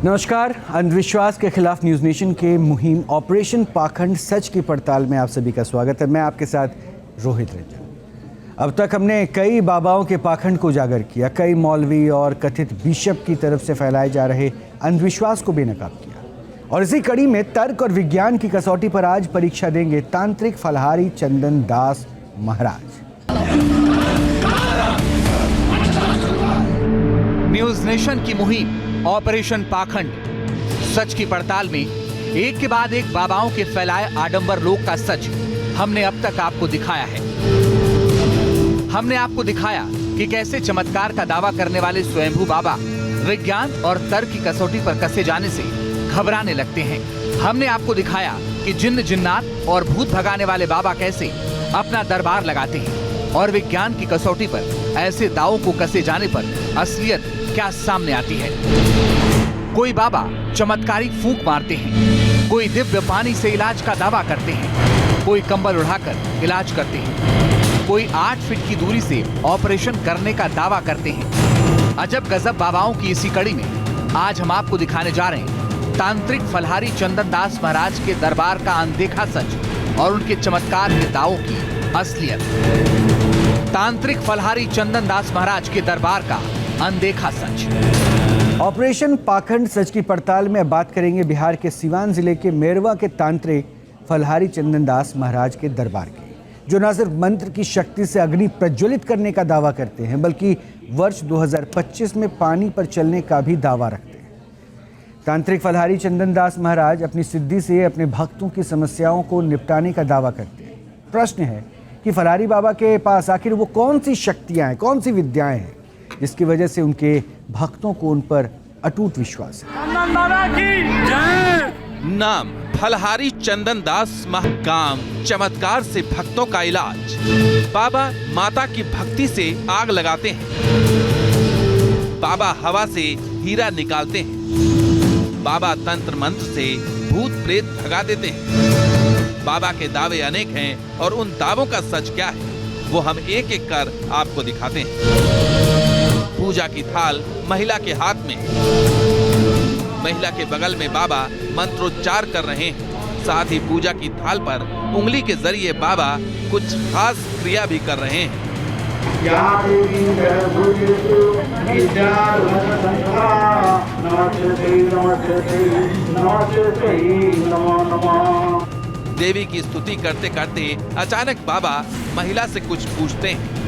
नमस्कार। अंधविश्वास के खिलाफ न्यूज़ नेशन के मुहिम ऑपरेशन पाखंड सच की पड़ताल में आप सभी का स्वागत है। मैं आपके साथ रोहित रंजन। अब तक हमने कई बाबाओं के पाखंड को उजागर किया, कई मौलवी और कथित बिशप की तरफ से फैलाए जा रहे अंधविश्वास को बेनकाब किया, और इसी कड़ी में तर्क और विज्ञान की कसौटी पर आज परीक्षा देंगे तांत्रिक फलहारी चंदन दास महाराज। न्यूज़ नेशन की मुहिम ऑपरेशन पाखंड सच की पड़ताल में एक के बाद एक बाबाओं के फैलाए आडंबर लोक का सच हमने अब तक आपको दिखाया है। हमने आपको दिखाया कि कैसे चमत्कार का दावा करने वाले स्वयंभू बाबा विज्ञान और तर्क की कसौटी पर कसे जाने से घबराने लगते हैं। हमने आपको दिखाया कि जिन्न जिन्नात और भूत भगाने वाले बाबा कैसे अपना दरबार लगाते हैं, और विज्ञान की कसौटी पर ऐसे दावों को कसे जाने पर असलियत क्या सामने आती है। कोई बाबा चमत्कारी फूंक मारते हैं, कोई दिव्य पानी से इलाज का दावा करते हैं, कोई कंबल उड़ाकर इलाज करते हैं, कोई 8 फीट की दूरी से ऑपरेशन करने का दावा करते हैं। अजब गजब बाबाओं की इसी कड़ी में आज हम आपको दिखाने जा रहे हैं तांत्रिक फलहारी चंदन दास महाराज के दरबार का अनदेखा सच और उनके चमत्कार के दावों की असलियत। तांत्रिक फलहारी चंदन दास महाराज के दरबार का अनदेखा सच। ऑपरेशन पाखंड सच की पड़ताल में बात करेंगे बिहार के सीवान जिले के मेरवा के तांत्रिक फलहारी चंदन दास महाराज के दरबार की, जो न सिर्फ मंत्र की शक्ति से अग्नि प्रज्वलित करने का दावा करते हैं, बल्कि वर्ष 2025 में पानी पर चलने का भी दावा रखते हैं। तांत्रिक फलहारी चंदन दास महाराज अपनी सिद्धि से अपने भक्तों की समस्याओं को निपटाने का दावा करते हैं। प्रश्न है कि फलहारी बाबा के पास आखिर वो कौन सी शक्तियां हैं, कौन सी विद्याएं हैं, जिसकी वजह से उनके भक्तों को उन पर अटूट विश्वास है। नाम फलहारी चंदन दास काम चमत्कार से भक्तों का इलाज। बाबा माता की भक्ति से आग लगाते हैं। बाबा हवा से हीरा निकालते हैं। बाबा तंत्र मंत्र से भूत प्रेत भगा देते हैं। बाबा के दावे अनेक हैं, और उन दावों का सच क्या है वो हम एक एक कर आपको दिखाते हैं। पूजा की थाल महिला के हाथ में, महिला के बगल में बाबा मंत्रोच्चार कर रहे हैं। साथ ही पूजा की थाल पर उंगली के जरिए बाबा कुछ खास क्रिया भी कर रहे हैं। देवी की स्तुति करते करते अचानक बाबा महिला से कुछ पूछते हैं।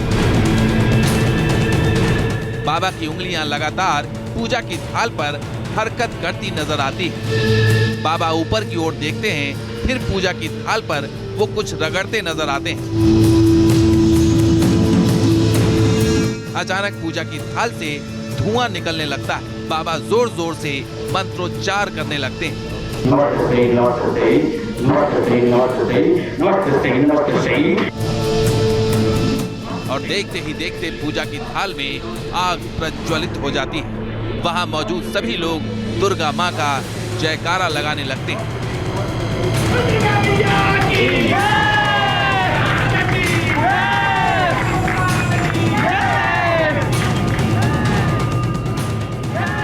बाबा की उंगलियां लगातार पूजा की थाल पर हरकत करती नजर आती है। बाबा ऊपर की ओर देखते हैं, फिर पूजा की थाल पर वो कुछ रगड़ते नजर आते हैं। अचानक पूजा की थाल से धुआं निकलने लगता है। बाबा जोर जोर से मंत्रोच्चार करने लगते हैं। और देखते ही देखते पूजा की थाल में आग प्रज्वलित हो जाती है। वहां मौजूद सभी लोग दुर्गा माँ का जयकारा लगाने लगते हैं।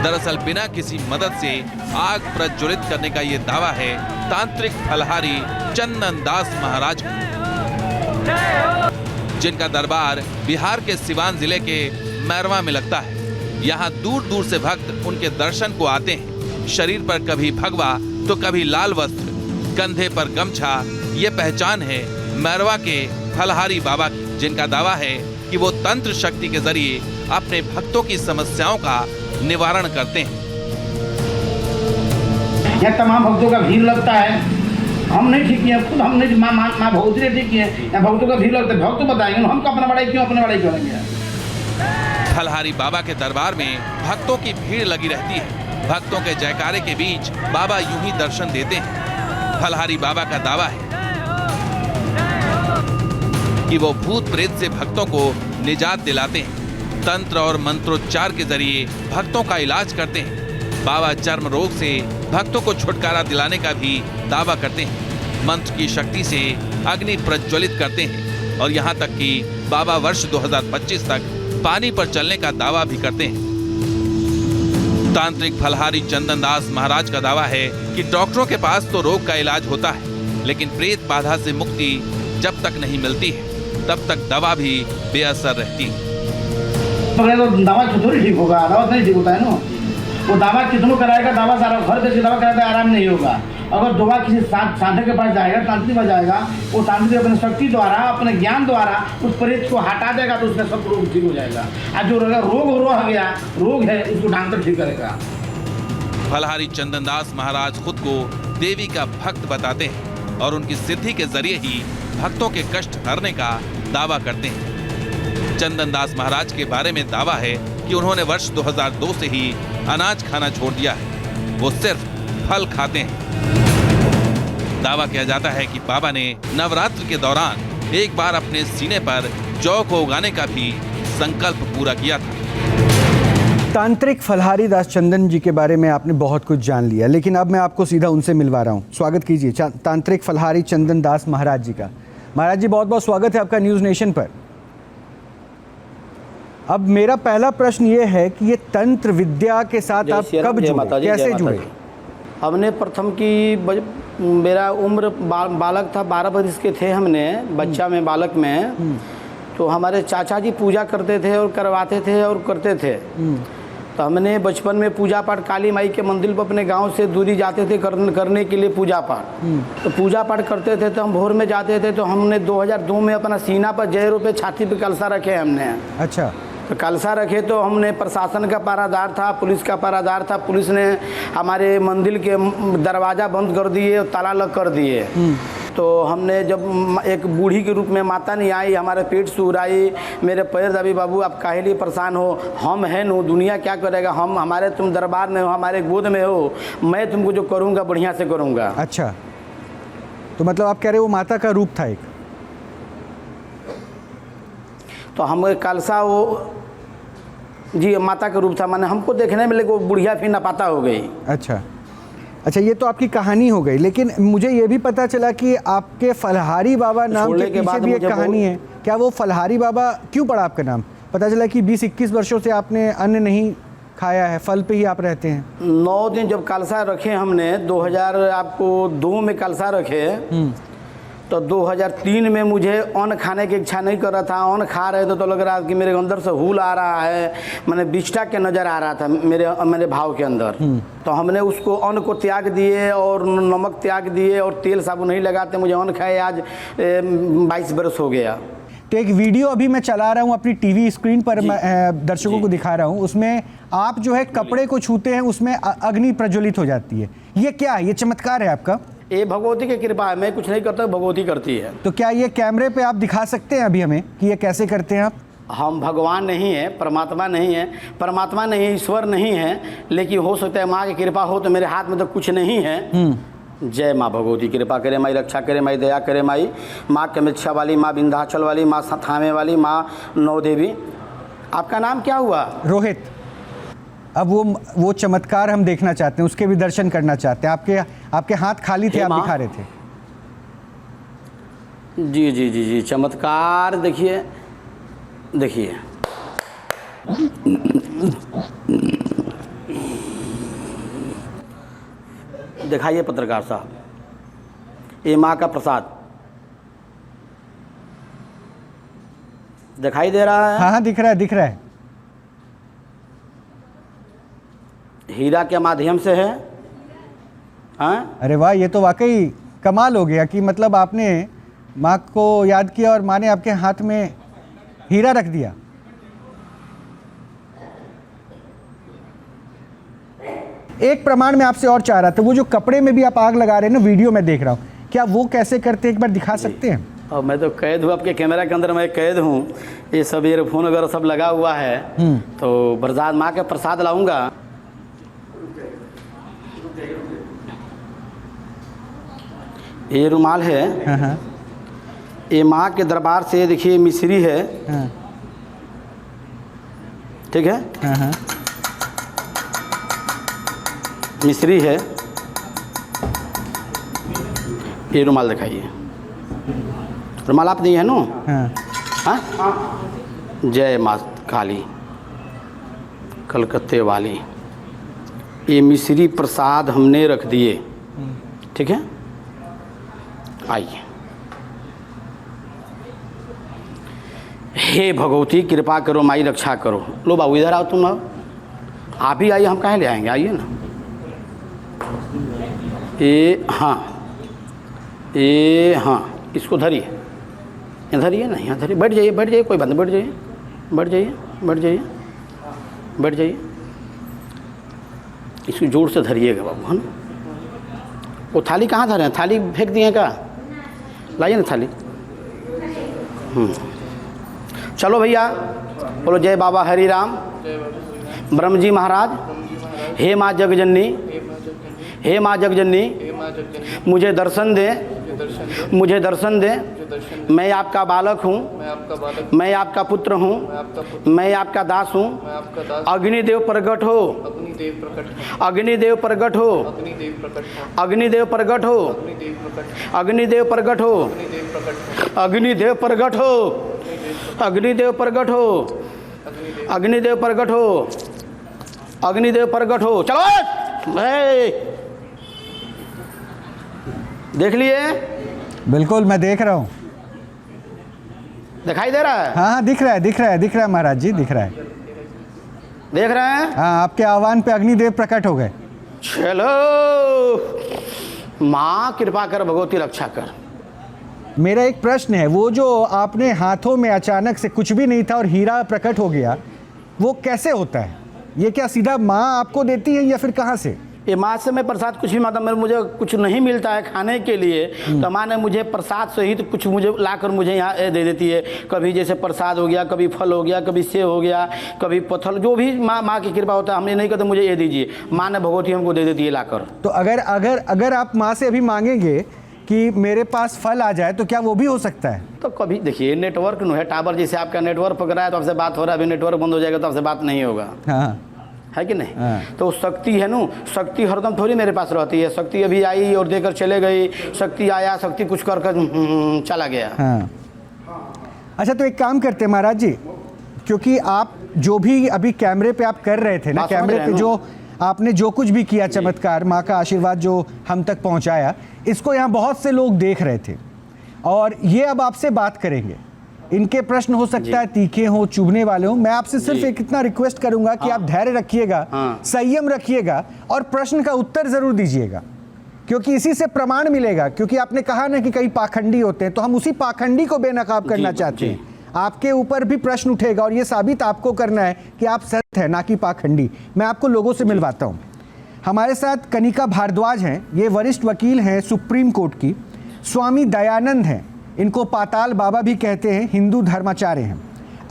दरअसल बिना किसी मदद से आग प्रज्वलित करने का ये दावा है तांत्रिक फलहारी चंदन दास महाराज का, जिनका दरबार बिहार के सीवान जिले के मेरवा में लगता है। यहाँ दूर दूर से भक्त उनके दर्शन को आते हैं। शरीर पर कभी भगवा तो कभी लाल वस्त्र, कंधे पर गमछा, ये पहचान है मेरवा के फलहारी बाबा की, जिनका दावा है कि वो तंत्र शक्ति के जरिए अपने भक्तों की समस्याओं का निवारण करते हैं। यहाँ तमाम भक्तों का भीड़ लगता है। हम नहीं ठीक किए, खुद हमने माँ भगवती ने ठीक किए। यहाँ भक्तों का भीड़ लगता है, भक्त बताएंगे हम अपना बड़ाई क्यों करेंगे। फलहारी बाबा के दरबार में भक्तों की भीड़ लगी रहती है। भक्तों के जयकारे के बीच बाबा यूं ही दर्शन देते हैं। फलहारी बाबा का दावा है कि वो भूत प्रेत से भक्तों को निजात दिलाते हैं। तंत्र और मंत्रोच्चार के जरिए भक्तों का इलाज करते हैं। बाबा चर्म रोग से भक्तों को छुटकारा दिलाने का भी दावा करते हैं। मंत्र की शक्ति से अग्नि प्रज्वलित करते हैं, और यहाँ तक कि बाबा वर्ष 2025 तक पानी पर चलने का दावा भी करते हैं। तांत्रिक फलहारी चंदन दास महाराज का दावा है कि डॉक्टरों के पास तो रोग का इलाज होता है, लेकिन प्रेत बाधा से मुक्ति जब तक नहीं मिलती है तब तक दवा भी बेअसर रहती है। तो दवा थोड़ी ठीक होगा, दवा नहीं ठीक होता है ना। वो दवा कितनों कराएगा, दवा सारा घर करके दवा कराएगा, आराम नहीं होगा। अगर दवा किसी साधक के पास जाएगा, तांत्रिक पास जाएगा, वो तांत्रिक अपने शक्ति द्वारा, अपने ज्ञान द्वारा उस प्रेत को हटा देगा तो उसका सब रोग ठीक हो जाएगा। और जो रोग रह गया रोग है उसको डॉक्टर ठीक करेगा। फलहारी चंदन दास महाराज खुद को देवी का भक्त बताते हैं और उनकी सिद्धि के जरिए ही भक्तों के कष्ट हरने का दावा करते हैं। चंदन दास महाराज के बारे में दावा है कि उन्होंने वर्ष 2002 से ही अनाज खाना छोड़ दिया है, वो सिर्फ फल खाते हैं। दावा किया जाता है कि बाबा ने नवरात्र के दौरान एक बार अपने सीने पर जौ को उगाने का भी संकल्प पूरा किया था। तांत्रिक फलहारी दास चंदन जी के बारे में आपने बहुत कुछ जान लिया, लेकिन अब मैं आपको सीधा उनसे मिलवा रहा हूँ। स्वागत कीजिए तांत्रिक फलहारी चंदन दास महाराज जी का। महाराज जी, बहुत बहुत स्वागत है आपका न्यूज़ नेशन पर। अब मेरा पहला प्रश्न ये है कि ये तंत्र विद्या के साथ आप कब जुड़े, कैसे जुड़े? हमने प्रथम की मेरा उम्र बालक था, 12 वर्ष के थे हमने, बच्चा में बालक में। तो हमारे चाचा जी पूजा करते थे और करवाते थे और करते थे। तो हमने बचपन में पूजा पाठ काली माई के मंदिर पर अपने गांव से दूरी जाते थे करने के लिए पूजा पाठ। तो पूजा पाठ करते थे तो हम भोर में जाते थे। तो हमने 2002 में अपना सीना पर जय रूपे छाती पे कलसा रखे हमने। अच्छा। तो कलसा रखे तो हमने प्रशासन का पहरादार था, पुलिस का पहरादार था। पुलिस ने हमारे मंदिर के दरवाज़ा बंद कर दिए और ताला लग कर दिए। तो हमने जब एक बूढ़ी के रूप में माता नहीं आई, हमारे पेट सुराई, मेरे पैर दबी, बाबू आप काहे लिए परेशान हो, हम हैं नो, दुनिया क्या करेगा, हम हमारे तुम दरबार में हो, हमारे गोद में हो, मैं तुमको जो करूँगा बढ़िया से करूँगा। अच्छा, तो मतलब आप कह रहे हो वो माता का रूप था एक? तो हम कलसा वो जी माता का रूप था, माने हमको देखने में लगे वो बुढ़िया फिर नापाता हो गई। अच्छा अच्छा, ये तो आपकी कहानी हो गई, लेकिन मुझे ये भी पता चला कि आपके फलहारी बाबा नाम के पीछे भी एक कहानी है। क्या वो फलहारी बाबा क्यों पड़ा आपका नाम? पता चला कि 20-21 वर्षों से आपने अन्न नहीं खाया है, फल पे ही आप रहते हैं। 9 दिन जब कलसा रखे हमने 2002 में कलसा रखे, तो 2003 में मुझे अन्न खाने की इच्छा नहीं कर रहा था। अन्न खा रहे थे तो लग रहा कि मेरे अंदर से हुल आ रहा है, मैंने बिष्टा के नज़र आ रहा था मेरे भाव के अंदर। तो हमने उसको अन्न को त्याग दिए और नमक त्याग दिए और तेल साबुन नहीं लगाते, मुझे अन्न खाए आज 22 बरस हो गया। तो एक वीडियो अभी मैं चला रहा हूँ अपनी टीवी स्क्रीन पर, मैं दर्शकों को दिखा रहा हूँ। उसमें आप जो है कपड़े को छूते हैं, उसमें अग्नि प्रज्वलित हो जाती है। ये क्या है? ये चमत्कार है आपका? ये भगवती की कृपा है, मैं कुछ नहीं करता, भगवती करती है। तो क्या ये कैमरे पे आप दिखा सकते हैं अभी हमें कि ये कैसे करते हैं आप? हम भगवान नहीं है, परमात्मा नहीं है, परमात्मा नहीं है, ईश्वर नहीं है, लेकिन हो सकता है माँ की कृपा हो। तो मेरे हाथ में तो कुछ नहीं है। जय माँ भगवती, कृपा करे माई, रक्षा करे माई, दया करे माई, माँ कामाख्या वाली, माँ विंध्याचल वाली, माँ थामे वाली, माँ नौ देवी। आपका नाम क्या हुआ? रोहित। अब वो चमत्कार हम देखना चाहते हैं, उसके भी दर्शन करना चाहते हैं। आपके हाथ खाली थे, आप दिखा रहे थे। जी जी जी जी, चमत्कार देखिए देखिए। दिखाइए पत्रकार साहब, ये माँ का प्रसाद दिखाई दे रहा है? हाँ, दिख रहा है, दिख रहा है। हीरा के माध्यम से है। हाँ, अरे वाह, ये तो वाकई कमाल हो गया कि मतलब आपने माँ को याद किया और माँ ने आपके हाथ में हीरा रख दिया। एक प्रमाण में आपसे और चाह रहा था, वो जो कपड़े में भी आप आग लगा रहे हैं ना, वीडियो में देख रहा हूँ, क्या वो कैसे करते हैं, एक बार दिखा सकते हैं? और मैं तो कैद हूँ आपके कैमरा के अंदर, मैं कैद हूँ। ये सब ईयरफोन वगैरह सब लगा हुआ है। तो बरसात माँ के प्रसाद लाऊंगा। ये रुमाल है। हाँ। ये माँ के दरबार से, देखिए मिश्री है। हाँ। ठीक है। हाँ। मिश्री है। ये रुमाल दिखाइए। रुमाल आप दिए है नो? हाँ। जय माँ काली कलकत्ते वाली, ये मिश्री प्रसाद हमने रख दिए, ठीक है। आइए। हे भगवती कृपा करो, माई रक्षा करो। लो बाबू इधर आओ, तुम आओ, आप ही आइए, हम कहाँ ले आएंगे, आइए ना। ये हाँ इसको धरिए, यहाँ धरिए ना, यहाँ धरिए, बैठ जाइए, बैठ जाइए, कोई बात नहीं, बैठ जाइए, बैठ जाइए, बैठ जाइए, बैठ जाइए। इसको जोर से धरिएगा बाबू, है ना। वो थाली कहाँ धरे हैं, थाली फेंक दिए का, लाइए ना थाली। चलो भैया, बोलो जय बाबा हरि राम, ब्रह्म जी महाराज। हे माँ जगजननी, हे माँ जगजननी, मुझे दर्शन दे, मुझे दर्शन दे। मैं आपका बालक हूँ, मैं आपका पुत्र हूँ, मैं आपका दास हूँ। अग्निदेव प्रकट हो, अग्निदेव प्रकट हो, अग्निदेव प्रकट हो, अग्निदेव प्रकट हो, अग्निदेव प्रकट हो, अग्निदेव प्रकट हो, अग्निदेव प्रकट हो, अग्निदेव प्रकट हो। चलो देख लिए? बिल्कुल, मैं देख रहा हूँ। दिखाई दे रहा है? हाँ हाँ, दिख रहा है, दिख रहा है, दिख रहा है महाराज जी, दिख रहा है। देख रहे हैं? हाँ, आपके आह्वान पे अग्निदेव प्रकट हो गए। चलो, माँ कृपा कर, भगवती रक्षा कर। मेरा एक प्रश्न है, वो जो आपने हाथों में अचानक से कुछ भी नहीं था और हीरा प्रकट हो गया, वो कैसे होता है? ये क्या सीधा माँ आपको देती है या फिर कहाँ से? ये माँ से मैं प्रसाद कुछ भी माता, मुझे कुछ नहीं मिलता है खाने के लिए, तो माँ ने मुझे प्रसाद सहित कुछ मुझे लाकर मुझे यहाँ दे देती है। कभी जैसे प्रसाद हो गया, कभी फल हो गया, कभी सेव हो गया, कभी पत्थर, जो भी माँ की कृपा होता है। हमने नहीं कहते मुझे ये दीजिए, माँ ने भगवती हमको दे देती है लाकर। तो अगर अगर अगर आप माँ से अभी मांगेंगे कि मेरे पास फल आ जाए, तो क्या वो भी हो सकता है? तो कभी देखिए, नेटवर्क नहीं है, टावर जैसे आपका नेटवर्क पकड़ा है तो आपसे बात हो रहा है, अभी नेटवर्क बंद हो जाएगा तो आपसे बात नहीं होगा, हाँ, है कि नहीं? हाँ। तो शक्ति है ना, शक्ति हरदम थोड़ी मेरे पास रहती है। शक्ति अभी आई और देकर चले गई, शक्ति आया, शक्ति कुछ कर चला गया। हाँ। अच्छा, तो एक काम करते हैं महाराज जी, क्योंकि आप जो भी अभी कैमरे पे आप कर रहे थे ना, कैमरे पे जो आपने जो कुछ भी किया चमत्कार, माँ का आशीर्वाद जो हम तक पहुँचाया, इसको यहाँ बहुत से लोग देख रहे थे और ये अब आपसे बात करेंगे। इनके प्रश्न हो सकता है तीखे हो, चुभने वाले हो। मैं आपसे सिर्फ एक इतना रिक्वेस्ट करूंगा कि आप धैर्य रखिएगा, संयम रखिएगा और प्रश्न का उत्तर जरूर दीजिएगा, क्योंकि इसी से प्रमाण मिलेगा। क्योंकि आपने कहा ना कि कई पाखंडी होते हैं, तो हम उसी पाखंडी को बेनकाब करना चाहते हैं। आपके ऊपर भी प्रश्न उठेगा और ये साबित आपको करना है कि आप सत्य है, ना कि पाखंडी। मैं आपको लोगों से मिलवाता हूँ। हमारे साथ कनिका भारद्वाज हैं, ये वरिष्ठ वकील हैं सुप्रीम कोर्ट की। स्वामी दयानंद हैं, इनको पाताल बाबा भी कहते हैं, हिंदू धर्माचार्य हैं।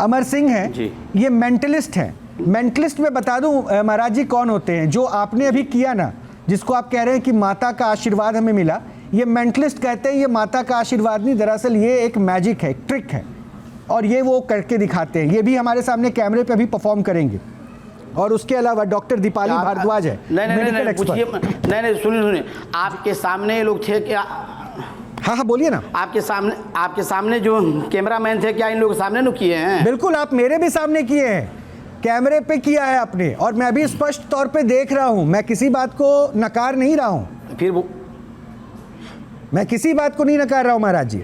अमर सिंह हैं, ये मेंटलिस्ट हैं। मेंटलिस्ट में बता दूं महाराज जी कौन होते हैं? जो आपने अभी किया ना, जिसको आप कह रहे हैं कि माता का आशीर्वाद हमें मिला, ये मेंटलिस्ट कहते हैं ये माता का आशीर्वाद नहीं, दरअसल ये एक मैजिक है, एक ट्रिक है, और ये वो करके दिखाते हैं। ये भी हमारे सामने कैमरे पे अभी परफॉर्म करेंगे। और उसके अलावा डॉक्टर दीपाली भारद्वाज है, नहीं, सुनिए, आपके सामने लोग थे क्या? हाँ बोलिए ना। आपके सामने जो कैमरामैन थे, क्या इन लोगों के सामने न किए हैं? बिल्कुल, आप मेरे भी सामने किए हैं, कैमरे पे किया है आपने, और मैं भी स्पष्ट तौर पे देख रहा हूं। मैं किसी बात को नकार नहीं रहा हूं, फिर वो मैं किसी बात को नहीं नकार रहा हूं महाराज जी।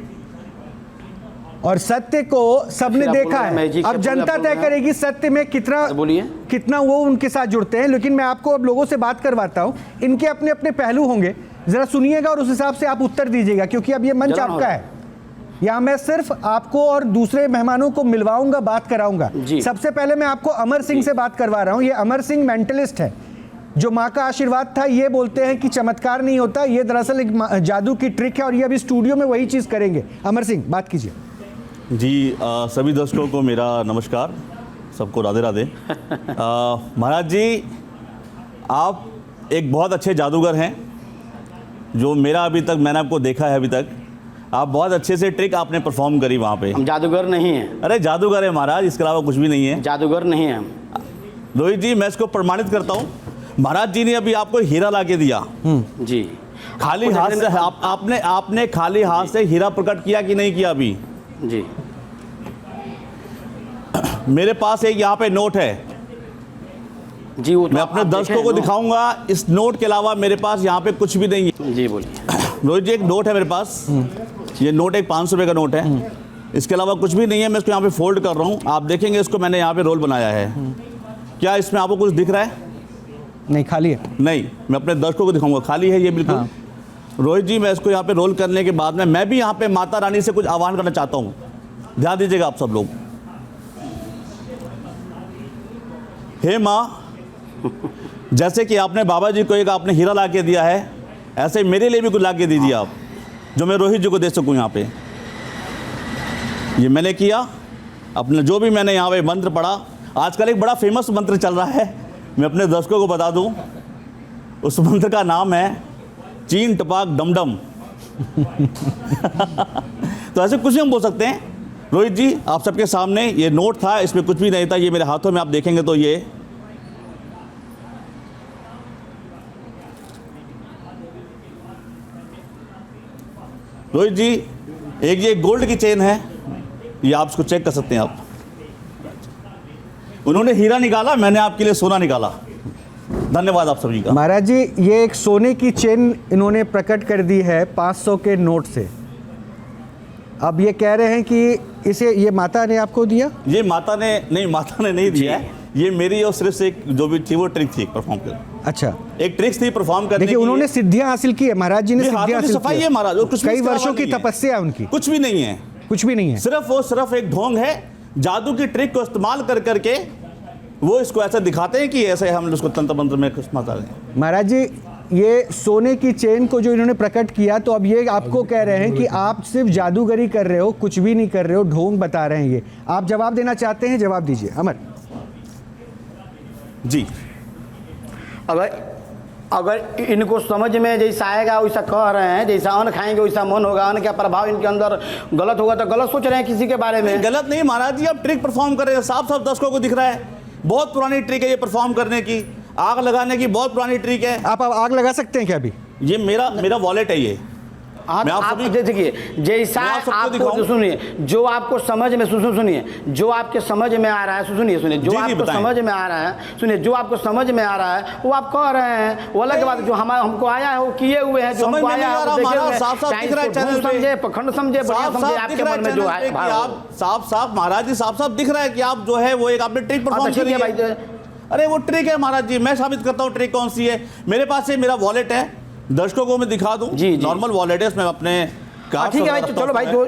और सत्य को सबने देखा है। अब जनता तय करेगी सत्य में कितना वो उनके साथ जुड़ते हैं। लेकिन मैं आपको अब लोगों से बात करवाता हूं, इनके अपने अपने पहलू होंगे, जरा सुनिएगा और उस हिसाब से आप उत्तर दीजिएगा, क्योंकि अब ये मंच आपका है। यहाँ मैं सिर्फ आपको और दूसरे मेहमानों को मिलवाऊंगा, बात कराऊंगा। सबसे पहले मैं आपको अमर सिंह से बात करवा रहा हूँ। ये अमर सिंह मेंटलिस्ट है, जो माँ का आशीर्वाद था। ये बोलते हैं कि चमत्कार नहीं होता, ये दरअसल एक जादू की ट्रिक है, और ये अभी स्टूडियो में वही चीज़ करेंगे। अमर सिंह, बात कीजिए। जी, सभी दर्शकों को मेरा नमस्कार, सबको राधे राधे। महाराज जी, आप एक बहुत अच्छे जादूगर हैं, जो मैंने आपको देखा है अभी तक। आप बहुत अच्छे से ट्रिक आपने परफॉर्म करी वहाँ पे। हम जादूगर नहीं हैं। अरे जादूगर है महाराज, इसके अलावा कुछ भी नहीं है। जादूगर नहीं है हम। रोहित जी, मैं इसको प्रमाणित करता हूँ। महाराज जी ने अभी आपको हीरा ला के दिया जी, खाली हाथ से। आपने खाली हाथ से हीरा प्रकट किया कि नहीं किया? अभी जी, मेरे पास एक यहाँ पे नोट है, जी वो तो मैं आप अपने दर्शकों को देखें, दिखाऊंगा। इस नोट के अलावा मेरे पास यहाँ पे कुछ भी नहीं है। जी बोलिए। रोहित जी, एक नोट है मेरे पास, ये नोट एक 500 रुपये का नोट है, इसके अलावा कुछ भी नहीं है। मैं इसको यहाँ पे फोल्ड कर रहा हूँ, आप देखेंगे इसको मैंने यहाँ पे रोल बनाया है। क्या इसमें आपको कुछ दिख रहा है? नहीं, खाली है। नहीं, मैं अपने दर्शकों को दिखाऊंगा, खाली है ये बिल्कुल। हाँ। रोहित जी, मैं इसको यहाँ पे रोल करने के बाद में मैं भी यहाँ पे माता रानी से कुछ आह्वान करना चाहता हूँ, ध्यान दीजिएगा आप सब लोग। हे माँ, जैसे कि आपने बाबा जी को एक आपने हीरा ला के दिया है, ऐसे मेरे लिए भी कुछ ला के दीजिए आप, जो मैं रोहित जी को दे सकूँ। यहाँ पे ये मैंने किया, अपने जो भी मैंने यहाँ पे मंत्र पढ़ा, आजकल एक बड़ा फेमस मंत्र चल रहा है, मैं अपने दर्शकों को बता दूं, उस मंत्र का नाम है चीन टपाक डमडम। तो ऐसे कुछ भी हम बोल सकते हैं। रोहित जी, आप सबके सामने ये नोट था, इसमें कुछ भी नहीं था, ये मेरे हाथों में आप देखेंगे तो ये रोहित जी, एक ये गोल्ड की चेन है, ये आप इसको चेक कर सकते हैं आप। उन्होंने हीरा निकाला, मैंने आपके लिए सोना निकाला। धन्यवाद आप सभी का। महाराज जी, ये एक सोने की चेन इन्होंने प्रकट कर दी है 500 के नोट से। अब ये कह रहे हैं कि इसे ये माता ने आपको दिया? ये माता ने नहीं दिया है, ये मेरी और सिर्फ से एक जो भी थी वो ट्रिक थी परफॉर्म कर। अच्छा, एक ट्रिक्स थी परफॉर्म करने की। देखिए, उन्होंने सिद्धियां हासिल की है महाराज जी ने, ये सिद्धियां हाथों की हासिल सफाई की है महाराज, और कुछ भी कई इसके वर्षों अलावा की नहीं है। तपस्या है उनकी। कुछ भी नहीं है, कुछ भी नहीं है, सिर्फ एक ढोंग है, जादू की ट्रिक को इस्तेमाल कर करके वो इसको ऐसा दिखाते हैं कि ऐसे हम उसको तंत्र मंत्र में कुछ मजा लें। महाराज जी, ये सोने की चेन को जो इन्होंने प्रकट किया, तो अब ये आपको कह रहे हैं कि आप सिर्फ जादूगरी कर रहे हो, कुछ भी नहीं कर रहे हो, ढोंग बता रहे हैं। ये आप जवाब देना चाहते हैं? जवाब दीजिए अमर जी। अगर इनको समझ में जैसा आएगा वैसा कह रहे हैं, जैसा अन्न खाएंगे वैसा मन होगा, अन्न का प्रभाव इनके अंदर गलत होगा, तो गलत सोच रहे हैं किसी के बारे में। गलत नहीं महाराज जी, आप ट्रिक परफॉर्म कर रहे हैं, साफ साफ दर्शकों को दिख रहा है। बहुत पुरानी ट्रिक है ये परफॉर्म करने की, आग लगाने की बहुत पुरानी ट्रिक है। आप आग लगा सकते हैं क्या अभी? ये मेरा वॉलेट है ये। हाँ, मैं आप आप सभी- देखिए, जैसा मैं आप सबको आपको दिखाऊं? सुनिए, जो आपको समझ में सुनिए, जो आपके समझ में आ रहा है, सुनिए, जो जी, आपको बताएं। समझ में आ रहा है, सुनिए, जो आपको समझ में आ रहा है वो आप कह रहे हैं, वो अलग बात। जो हमको आया है वो किए हुए हैं, जो समझ हमको में नहीं आया आ है रहा वो देखे महाराज, हुए हैं। साफ-साफ चाहे दिख रहा है इसको चैनल ढूंढ पे। समझे, पखंड समझे, बढ़िया समझे, साफ-साफ आपके दिख रहा मन है में जो चैनल पे कि है आप साफ महाराज जी साफ दिख रहा है कि आप जो है वो एक आपने ट्रिक परफॉर्म ठीक करी है है। भाई। अरे वो ट्रिक है महाराज जी, मैं साबित करता हूँ ट्रिक कौन सी है। मेरे पास ये मेरा वॉलेट है, दर्शकों को मैं दिखा दूं। जी। नॉर्मल वॉलेट है, इसमें अपने ठीक है भाई, चलो भाई, जो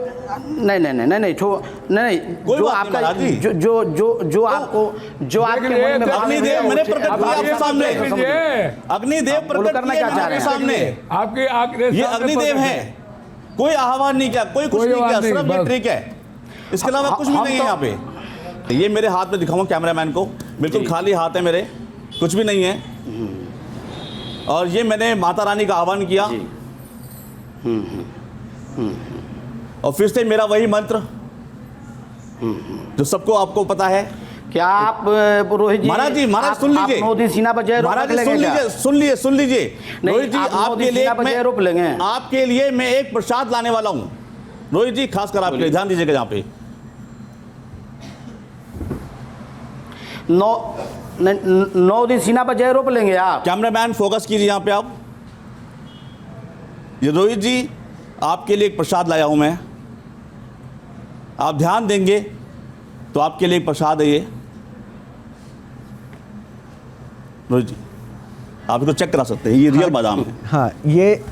नहीं, कोई जो बात नहीं आपका महाराज जी। जो आपको जो आपके मन में अग्निदेव मैंने प्रकट किया आपके सामने, अग्निदेव प्रकट करना किए क्या चाह आपके रहे हैं? सामने। आपके ये अग्निदेव है, कोई आह्वान नहीं किया, कोई कुछ नहीं किया, सिर्फ ये ट्रिक है, इसके अलावा कुछ भी नहीं है यहाँ पे। ये मेरे हाथ में दिखाऊंगा कैमरामैन को, बिल्कुल खाली हाथ है मेरे, कुछ भी नहीं है। और ये मैंने माता रानी का आह्वान किया, और फिर से मेरा वही मंत्र जो सबको आपको पता है। क्या आप रोहित जी, महाराज जी, महाराज सुन लीजिए, आप मोदी सीना पर जय रोप महाराज जी लेंगे सुन क्या? लीजिए, सुन लीजिए नहीं, रोहित जी, आप मोदी आपके लिए सीना पर जय रोप लेंगे। आपके लिए मैं एक प्रसाद लाने वाला हूँ रोहित जी, खासकर आपके लिए, ध्यान दीजिएगा यहाँ पे। 9 दिन सीना पर जय रोप लेंगे आप। कैमरामैन फोकस कीजिए यहाँ पे आप। ये रोहित जी, आपके लिए एक प्रसाद लाया हूँ मैं, आप ध्यान देंगे तो आपके लिए एक प्रसाद है ये। रोहित जी, आप इसको चेक करा सकते हैं, ये रियल बादाम है। हाँ, ये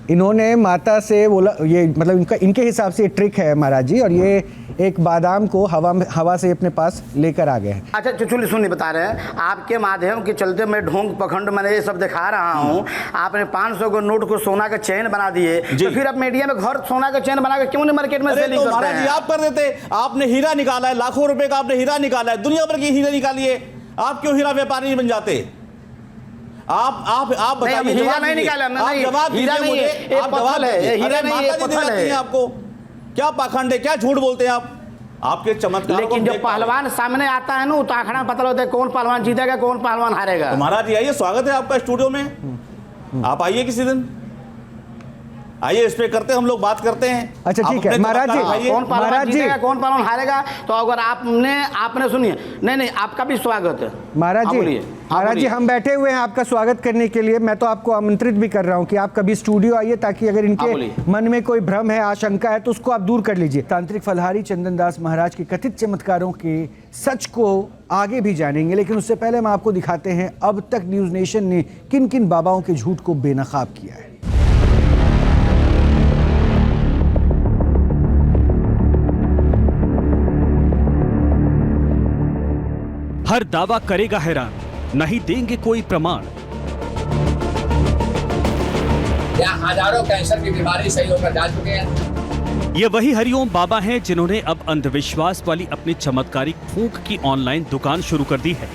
इन्होंने माता से बोला, ये मतलब इनके हिसाब से ट्रिक है महाराज जी, और ये एक बादाम को हवा से अपने पास लेकर आ गए हैं। अच्छा चुचुली सुनिए, बता रहे हैं आपके माध्यम के चलते मैं ढोंग पखंड मैंने ये सब दिखा रहा हूँ। आपने 500 को नोट को सोना का चेन बना दिए, तो फिर आप मीडिया में घर सोना का चेन बना के क्यों नहीं मार्केट में सेलिंग करते हैं? महाराज जी, आप कर देते, आपने हीरा निकाला है, लाखों रुपए का आपने हीरा निकाला है, दुनिया भर की हीरा निकाली है, आप क्यों हीरा व्यापारी नहीं बन जाते? आप बताइए, हीरा नहीं निकाला, आप जवाब दीजिए मुझे, आप जवाब दीजिए। हीरा नहीं, ये पत्थर है। आपको क्या पाखंड है, क्या झूठ बोलते हैं आप? आपके चमत्कार। लेकिन जब पहलवान सामने आता है ना, तो आंकड़ा पता होता है कौन पहलवान जीतेगा, कौन पहलवान हारेगा। महाराज जी आइए, स्वागत है आपका स्टूडियो में, आप आइए किसी दिन। आइए इस पे करते हैं, हम लोग बात करते हैं। अच्छा, आप ठीक है। अपने महाराज जी, दिखाइए। कौन महाराज पहलवान जी। जीतेगा, कौन पहलवान हारेगा, तो अगर आपने सुनिए, नहीं आपका भी स्वागत है। महाराज हाँ, जी, बोलिए। महाराज जी, हम बैठे हुए हैं आपका स्वागत करने के लिए। मैं तो आपको आमंत्रित भी कर रहा हूं कि आप कभी स्टूडियो आइए, ताकि अगर इनके मन में कोई भ्रम है, आशंका है, तो उसको आप दूर कर लीजिए। तांत्रिक फलहारी चंदन दास महाराज के कथित चमत्कारों के सच को आगे भी जानेंगे, लेकिन उससे पहले हम आपको दिखाते हैं अब तक न्यूज नेशन ने किन किन बाबाओं के झूठ को बेनकाब किया है। हर दावा करेगा हैरान, नहीं देंगे कोई प्रमाण। या हजारों कैंसर की बीमारी सही होकर जा चुके हैं। ये वही हरिओम बाबा हैं जिन्होंने अब अंधविश्वास वाली अपनी चमत्कारिक फूंक की ऑनलाइन दुकान शुरू कर दी है।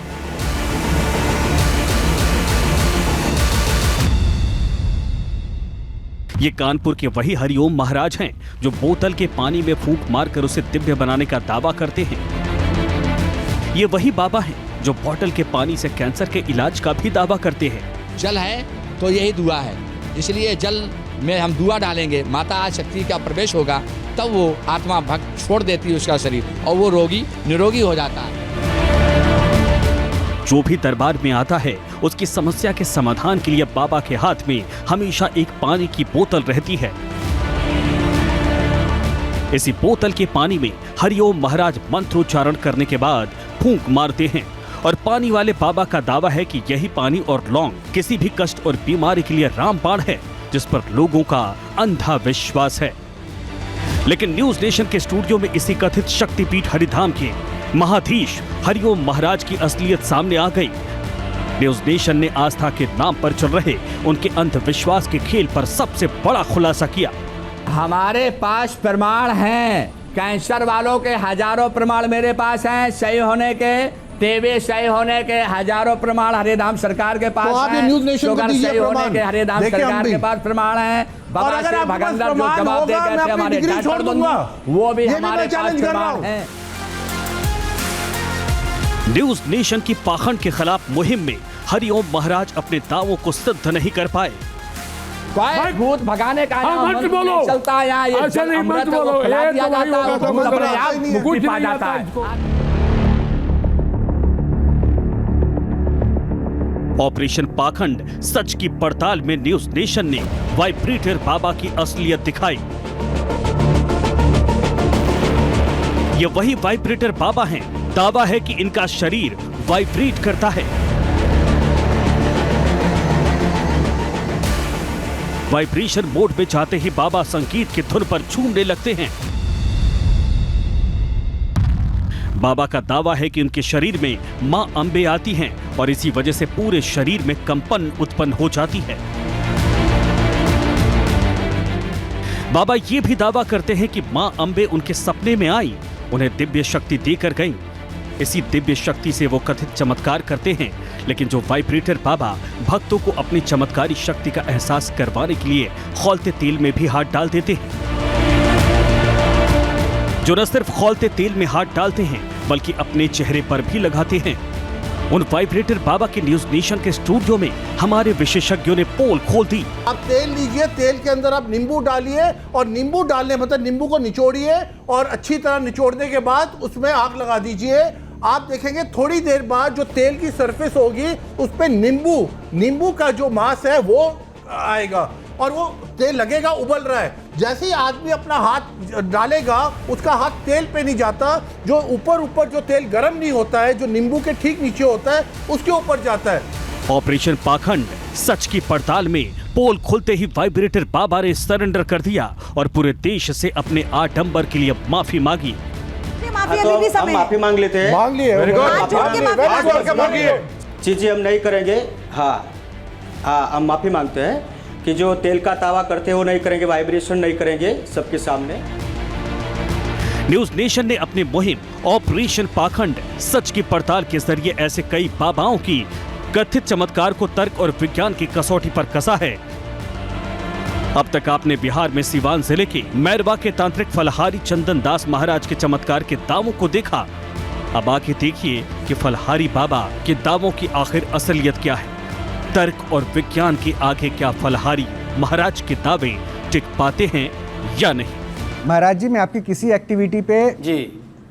ये कानपुर के वही हरिओम महाराज हैं जो बोतल के पानी में फूंक मारकर उसे दिव्य बनाने का दावा करते हैं। ये वही बाबा हैं जो बोतल के पानी से कैंसर के इलाज का भी दावा करते हैं। जल है तो यही दुआ है, इसलिए जल में हम दुआ डालेंगे, माता शक्ति का प्रवेश होगा, तब वो आत्मा भक्त छोड़ देती है उसका शरीर और वो रोगी निरोगी हो जाता है। जो भी दरबार में आता है उसकी समस्या के समाधान के लिए बाबा के हाथ में हमेशा एक पानी की बोतल रहती है। इसी बोतल के पानी में हरिओम महाराज मंत्रोच्चारण करने के बाद फूंक मारते हैं और पानी वाले बाबा का दावा है कि यही पानी और लौंग किसी भी कष्ट और बीमारी के लिए रामबाण है, जिस पर लोगों का अंधा विश्वास है। लेकिन न्यूज नेशन के स्टूडियो में इसी कथित शक्तिपीठ हरिधाम के महाधीश हरिओम महाराज की असलियत सामने आ गई। न्यूज नेशन ने आस्था के नाम पर चल रहे उनके अंधविश्वास के खेल पर सबसे बड़ा खुलासा किया। हमारे पास प्रमाण हैं, कैंसर वालों के हजारों प्रमाण मेरे पास हैं, सही होने के, टीबी सही होने के हजारों प्रमाण हरिधाम सरकार के पास तो आप ये हैं, न्यूज़ नेशन को शुगर दीजिए सही होने प्रमाण। के हरिधाम देखिए हम सरकार भी। के पास प्रमाण हैं। बाबा अगर से आपके पास भगंदर जो प्रमाण जवाब दे होगा, गए मैं थे अपनी हमारे डिग्री छोड़ डॉक्टर दूंगा। वो भी ये भी हमारे मैं पास चैलेंज कर रहा प्रमाण हूं। हैं। न्यूज नेशन की पाखंड के खिलाफ मुहिम में हरिओम महाराज अपने दावों को सिद्ध नहीं कर पाए। कोई भूत भगाने का यहाँ मत मंत्र बोलो। नहीं चलता है, यहाँ ये ऐसा नहीं, अमृत मत को बोलो। खिला ये दिया तो भाई जाता है, होगा, वो भूत तो अपने मत आप बोलो। मुक्ति कुछ पा नहीं जाता आता है। इसको। ऑपरेशन पाखंड सच की पड़ताल में न्यूज नेशन ने वाइब्रेटर बाबा की असलियत दिखाई। ये वही वाइब्रेटर बाबा हैं। दावा है कि इनका शरीर वाइब्रेट करता है। वाइब्रेशन मोड में जाते ही बाबा संगीत की धुन पर झूमने लगते हैं। बाबा का दावा है कि उनके शरीर में मां अंबे आती हैं और इसी वजह से पूरे शरीर में कंपन उत्पन्न हो जाती है। बाबा ये भी दावा करते हैं कि मां अंबे उनके सपने में आई, उन्हें दिव्य शक्ति देकर गईं। इसी दिव्य शक्ति से वो कथित चमत्कार करते हैं, लेकिन जो वाइब्रेटर बाबा भक्तों को अपनी चमत्कारी शक्ति का एहसास करवाने के लिए खौलते तेल में भी हाथ डाल देते हैं। जो न सिर्फ खौलते तेल में हाथ डालते हैं बल्कि अपने चेहरे पर भी लगाते हैं। उन वाइब्रेटर बाबा के न्यूज नेशन के स्टूडियो में हमारे विशेषज्ञों ने पोल खोल दी। आप तेल लीजिए, तेल के अंदर आप नींबू डालिए और नींबू डालने मतलब नींबू को निचोड़िए और अच्छी तरह निचोड़ने के बाद उसमें आग लगा दीजिए। आप देखेंगे थोड़ी देर बाद जो तेल की सरफेस होगी उस पे नींबू का जो मांस है वो आएगा और वो तेल लगेगा उबल रहा है। जैसे ही आदमी अपना हाथ डालेगा उसका हाथ तेल पे नहीं जाता, जो ऊपर जो तेल गर्म नहीं होता है, जो नींबू के ठीक नीचे होता है उसके ऊपर जाता है। ऑपरेशन पाखंड सच की पड़ताल में पोल खुलते ही वाइब्रेटर बाबा ने सरेंडर कर दिया और पूरे देश से अपने आडंबर के लिए माफी मांगी। हम माफी मांग लेते हैं। मांग लिए जी हम नहीं करेंगे। हाँ हम माफी मांगते हैं कि जो तेल का दावा करते हैं वो नहीं करेंगे, वाइब्रेशन नहीं करेंगे सबके सामने। न्यूज नेशन ने अपनी मुहिम ऑपरेशन पाखंड सच की पड़ताल के जरिए ऐसे कई बाबाओं की कथित चमत्कार को तर्क और विज्ञान की कसौटी पर कसा है। अब तक आपने बिहार में सीवान जिले के मैरवा के तांत्रिक फलहारी चंदन दास महाराज के चमत्कार के दावों को देखा। अब आगे देखिए कि फलहारी बाबा के दावों की आखिर असलियत क्या है। तर्क और विज्ञान के आगे क्या फलहारी महाराज के दावे टिक पाते हैं या नहीं। महाराज जी, मैं आपकी किसी एक्टिविटी पे जी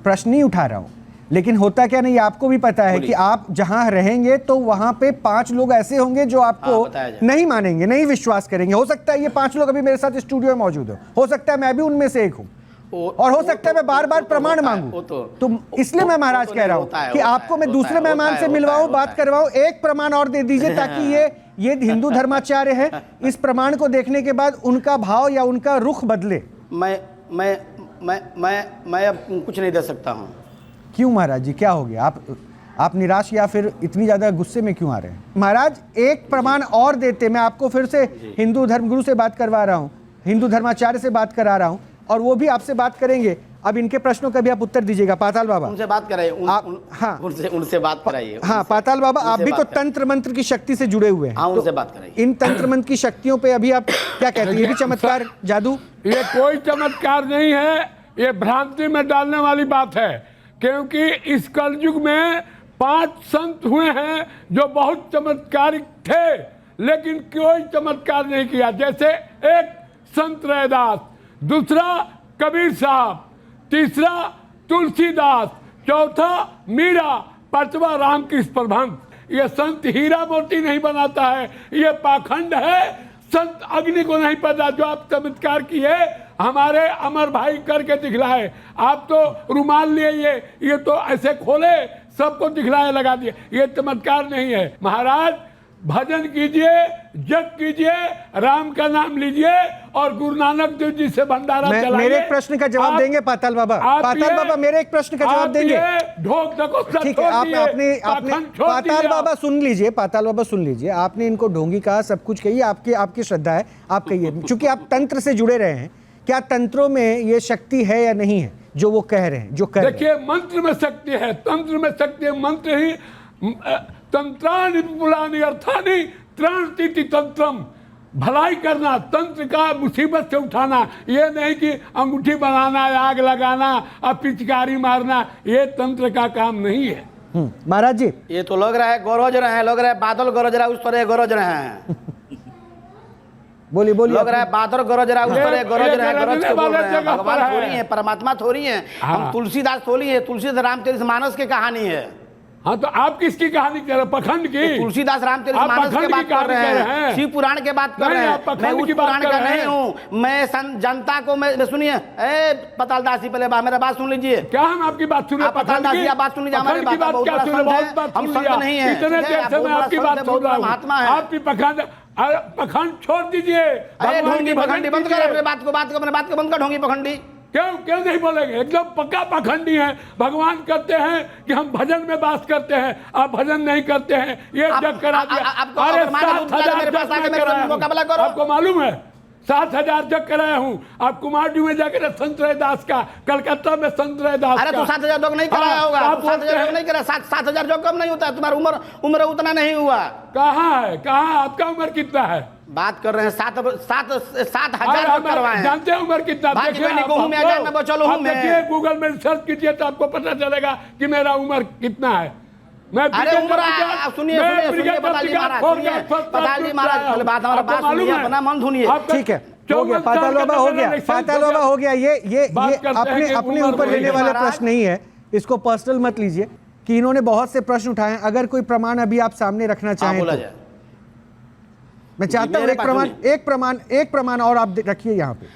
प्रश्न नहीं उठा रहा हूँ, लेकिन होता क्या नहीं आपको भी पता है कि आप जहां रहेंगे तो वहां पे 5 लोग ऐसे होंगे जो आपको नहीं मानेंगे, नहीं विश्वास करेंगे। हो सकता है ये 5 लोग अभी मेरे साथ स्टूडियो में मौजूद हो सकता है मैं भी उनमें से एक हूं, और हो सकता है मैं बार बार प्रमाण मांगू। तो इसलिए मैं महाराज कह रहा हूं कि आपको मैं दूसरे मेहमान से मिलवाऊं, बात करवाऊं, एक प्रमाण और दे दीजिए ताकि ये हिंदू धर्माचार्य है, इस प्रमाण को देखने के बाद उनका भाव या उनका रुख बदले। मैं अब कुछ नहीं दे सकता हूँ। क्यों महाराज जी, क्या हो गया? आप निराश या फिर इतनी ज्यादा गुस्से में क्यों आ रहे हैं? महाराज एक प्रमाण और देते, मैं आपको फिर से हिंदू धर्मगुरु से बात करवा रहा हूँ, हिंदू धर्माचार्य से बात करा रहा हूँ, और वो भी आपसे बात करेंगे। अब इनके प्रश्नों का भी आप उत्तर दीजिएगा। पाताल बाबा उनसे बात कराइए, हाँ उनसे बात कराइए। हाँ पाताल बाबा, आप भी तो तंत्र मंत्र की शक्ति से जुड़े हुए हैं। हाँ, उनसे बात कराइए। इन तंत्र मंत्र की शक्तियों पे अभी आप क्या कहते हैं? ये भी चमत्कार, जादू? ये कोई चमत्कार नहीं है, ये भ्रांति में डालने वाली बात है, क्योंकि इस कलयुग में 5 संत हुए हैं जो बहुत चमत्कारिक थे, लेकिन कोई चमत्कार नहीं किया। जैसे एक संत रैदास, दूसरा कबीर साहब, तीसरा तुलसीदास, चौथा मीरा, पांचवा रामकृष्ण परमहंस। ये संत हीरा मोती नहीं बनाता है, ये पाखंड है। संत अग्नि को नहीं पता जो आप चमत्कार किए हमारे अमर भाई करके दिखलाए। आप तो रुमाल लिए ये तो ऐसे खोले सबको दिखलाए लगा दिए, ये चमत्कार नहीं है। महाराज भजन कीजिए, जप कीजिए, राम का नाम लीजिए और गुरु नानक देव जी से भंडारा चलाइए। मेरे एक प्रश्न का जवाब देंगे पाताल बाबा? पाताल बाबा मेरे एक प्रश्न का जवाब देंगे? ठीक है, आपने पाताल बाबा सुन लीजिए, पाताल बाबा सुन लीजिए। आपने इनको ढोंगी कहा, सब कुछ कहिए, आपकी श्रद्धा है, आप कहिए। चूंकि आप तंत्र से जुड़े रहे हैं, क्या तंत्रों में ये शक्ति है या नहीं है जो वो कह रहे हैं, जो कह रहे हैं? देखिए, मंत्र में शक्ति है, तंत्र में शक्ति है। मंत्र ही तंत्रानि विपुलानि अर्थानि त्राणतीति तंत्रम। भलाई करना, तंत्र का मुसीबत से उठाना, ये नहीं कि अंगूठी बनाना, आग लगाना और पिचकारी मारना, ये तंत्र का काम नहीं है। महाराज जी, ये तो लग रहा है गरज रहे हैं, लग रहा है बादल गरज रहा है, उस तरह गरज रहे हैं। बोलिए लग रहा है बादल गरज रहा है, उस तरह गरज रहे हैं, गरज के बोल रहे हैं। भगवान थोड़ी है, परमात्मा थोड़ी है, हम तुलसीदास थोड़ी है। तुलसीदास रामचरितमानस की कहानी है। हाँ, तो आप किसकी कहानी कर रहे हैं? पखंड की? तुलसीदास रामचरितमानस की बात कर रहे हैं, शिव पुराण की बात कर रहे हैं। मैं उस पुराण का नहीं हूँ, मैं जनता को मैं सुनिए, पताल दास जी पहले मेरा बात सुन लीजिए। क्या हम आपकी बात सुन रहे हैं? पताल दास जी आप बात सुन लीजिए, हमारी बात बहुत बड़ा संत है, हम संत नहीं है। इतने देर से मैं आपकी बात सुन रहा हूँ, महात्मा है। आपकी पखंड छोड़ दीजिए। ढोंगी पखंडी बंद कर, अपने बात को बंद कर। ढोंगी पखंडी क्यों नहीं बोलेंगे? एकदम पक्का पखंडी है। भगवान कहते हैं कि हम भजन में बात करते हैं, आप भजन नहीं करते हैं, ये जग करा दिया। अरे 7,000 आपको मालूम है? 7,000 जग कराया हूँ। आप कुमारडू में जाकर संत रैदास का, कलकत्ता में संत रैदास का। अरे तो 7,000 जग नहीं कराया होगा, 7,000 जग नहीं करा। 7,000 जग कम नहीं होता है, तुम्हारा उम्र उतना नहीं हुआ। कहाँ है? कहाँ? आपका उम्र कितना है? बात कर रहे हैं 7,000 करवाए। जानते हैं उम्र कितना? देखिए गूगल में सर्च कीजिए तो आपको पता चलेगा कि मेरा उम्र कितना है। मैं सुनिए अपना मन सुनिए। ठीक है, हो गया पाताल बाबा, हो गया पाताल बाबा, हो गया। ये अपने ऊपर लेने वाला प्रश्न नहीं है, इसको पर्सनल मत लीजिए कि इन्होंने बहुत से प्रश्न उठाए। अगर कोई प्रमाण अभी आप सामने रखना चाहें तो मैं चाहता हूँ एक प्रमाण और आप रखिए यहाँ पे।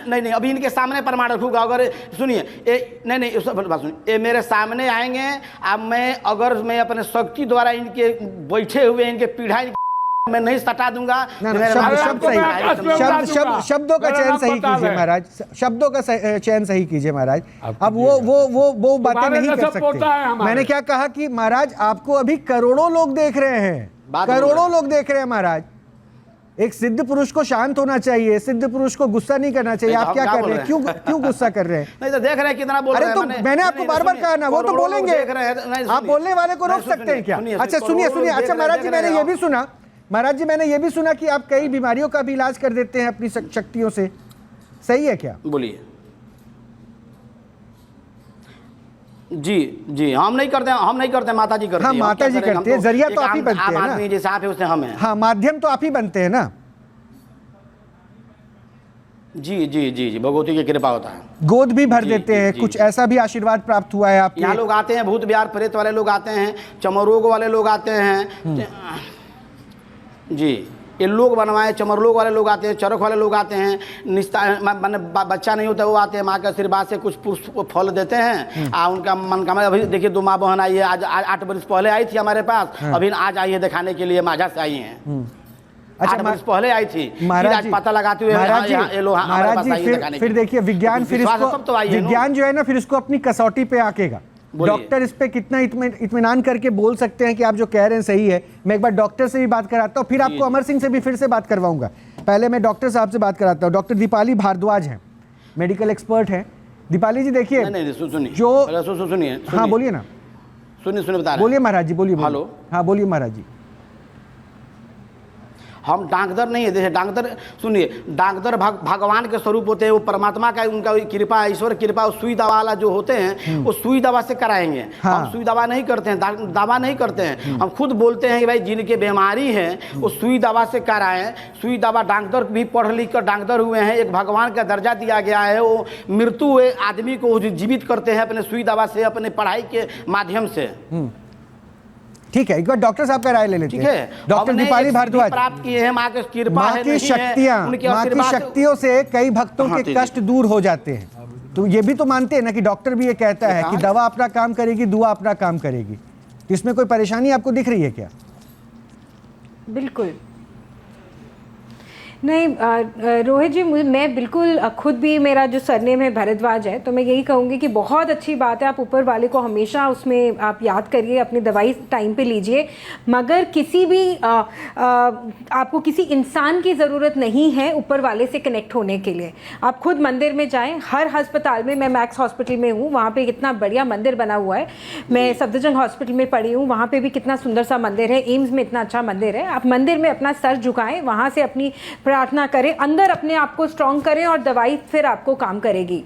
नहीं, अभी इनके सामने प्रमाण रखूंगा। अगर सुनिए, नहीं बात सुनिए, ये मेरे सामने आएंगे। अब मैं अपने शक्ति द्वारा इनके बैठे हुए इनके पीढ़ा मैं नहीं सटा दूंगा। शब्दों का चयन सही कीजिए महाराज, शब्दों का चयन सही कीजिए महाराज। अब वो बातें नहीं कर सकते। मैंने क्या कहा कि महाराज आपको अभी करोड़ों लोग देख रहे हैं, करोड़ों लोग देख रहे हैं महाराज। एक सिद्ध पुरुष को शांत होना चाहिए, सिद्ध पुरुष को गुस्सा नहीं करना चाहिए। आप क्या कर रहे हैं? क्यों गुस्सा कर रहे हैं? नहीं तो देख रहे हैं कितना बोल रहे हैं। अरे तो मैंने आपको बार बार कहा ना, वो तो बोलेंगे, आप बोलने वाले को रोक सकते हैं क्या? अच्छा सुनिए। अच्छा महाराज जी, मैंने ये भी सुना, महाराज जी मैंने ये भी सुना कि आप कई बीमारियों का भी इलाज कर देते हैं अपनी शक्तियों से, सही है क्या? बोलिए। जी हम नहीं करते, माता जी करते हैं। हाँ, माता जी करते हैं, जरिया तो आप ही बनते हैं ना। जैसे आप है उससे हम हैं। हाँ, माध्यम तो आप ही बनते हैं ना। जी जी जी जी, भगवती की कृपा होता है। गोद भी भर जी, देते जी, हैं, जी, कुछ जी। ऐसा भी आशीर्वाद प्राप्त हुआ है आपके? यहाँ लोग आते हैं, भूत बिहार प्रेत वाले लोग आते हैं, चमरोग वाले लोग आते हैं, जी, ये लोग बनवाए, चमरलोग वाले लोग आते हैं, चरख वाले लोग आते हैं, माने बच्चा नहीं होता वो आते हैं, माँ के आशीर्वाद से कुछ पुष्प फल देते हैं। उनका मनोकामना, अभी देखिए 2 माँ बहन आई है, आज 8 बरस पहले आई थी हमारे पास, अभी आज आई है दिखाने के लिए, माझा से आई हैं। अच्छा, 8 बरस पहले आई थी, फिर महाराज आज जी, पता लगाते हुए महाराज जी, ये लोग हमारे महाराज पास जी, आई है दिखाने के फिर लिए। देखिए विज्ञान, फिर विश्वास है इसको तब तो आई है ना। विज्ञान जो है ना, फिर इसको अपनी कसौटी पे आकेगा। बोलिए। डॉक्टर इस पे कितना इत्मीनान करके बोल सकते हैं कि आप जो कह रहे हैं सही है? मैं एक बार डॉक्टर से भी बात कराता हूँ, फिर आपको अमर सिंह से भी फिर से बात करवाऊंगा। पहले मैं डॉक्टर साहब से बात कराता हूँ। डॉक्टर दीपाली भारद्वाज हैं, मेडिकल एक्सपर्ट हैं। दीपाली जी देखिए, सुनिए जो सुनिए, हाँ बोलिए ना, सुनिए बता रहे बोलिए महाराज जी, बोलिए। हेलो, हाँ बोलिए महाराज जी। हम डॉक्टर नहीं है, जैसे डॉक्टर सुनिए, डॉक्टर भगवान के स्वरूप होते हैं, वो परमात्मा का उनका कृपा, ईश्वर कृपा, सुई दवा वाला जो होते हैं वो सुई दवा से कराएंगे। हाँ। हम सुई दवा नहीं करते हैं, दवा नहीं करते हैं, हम खुद बोलते हैं कि भाई जिनके बीमारी है वो सुई दवा से कराएं। सुई दवा, डॉक्टर भी पढ़ लिख कर डॉक्टर हुए हैं, एक भगवान का दर्जा दिया गया है, वो मृत्यु हुए आदमी को जीवित करते हैं अपने सुई दवा से, अपने पढ़ाई के माध्यम से। ठीक है, एक बार डॉक्टर साहब का राय ले लेते हैं। ठीक है, डॉक्टर दीपाली भारद्वाज, प्राप्त किए हैं, माँ की कृपा माँ है, की नहीं शक्तियाँ, है, उनके माँ की आशीर्वाद से- शक्तियों से कई भक्तों हाँ, के जी, कष्ट दूर हो जाते हैं। तो ये भी तो मानते हैं ना कि डॉक्टर भी ये कहता है कि दवा अपना काम करेगी, दुआ अपना काम करेगी। इसमें कोई परेशानी आपको दिख रही है क्या? बिल्कुल नहीं रोहित जी, मैं बिल्कुल खुद भी, मेरा जो सरनेम है भारद्वाज है, तो मैं यही कहूँगी कि बहुत अच्छी बात है, आप ऊपर वाले को हमेशा उसमें आप याद करिए, अपनी दवाई टाइम पे लीजिए, मगर किसी भी आपको किसी इंसान की ज़रूरत नहीं है ऊपर वाले से कनेक्ट होने के लिए। आप खुद मंदिर में जाएं, हर अस्पताल में, मैं मैक्स हॉस्पिटल में हूँ, वहाँ पे कितना बढ़िया मंदिर बना हुआ है। मैं सफदरजंग हॉस्पिटल में पढ़ी हूँ, वहाँ पे भी कितना सुंदर सा मंदिर है। एम्स में इतना अच्छा मंदिर है। आप मंदिर में अपना सर झुकाएं, वहाँ से अपनी प्रार्थना करें, अंदर अपने आप को स्ट्रॉन्ग करें और दवाई फिर आपको काम करेगी।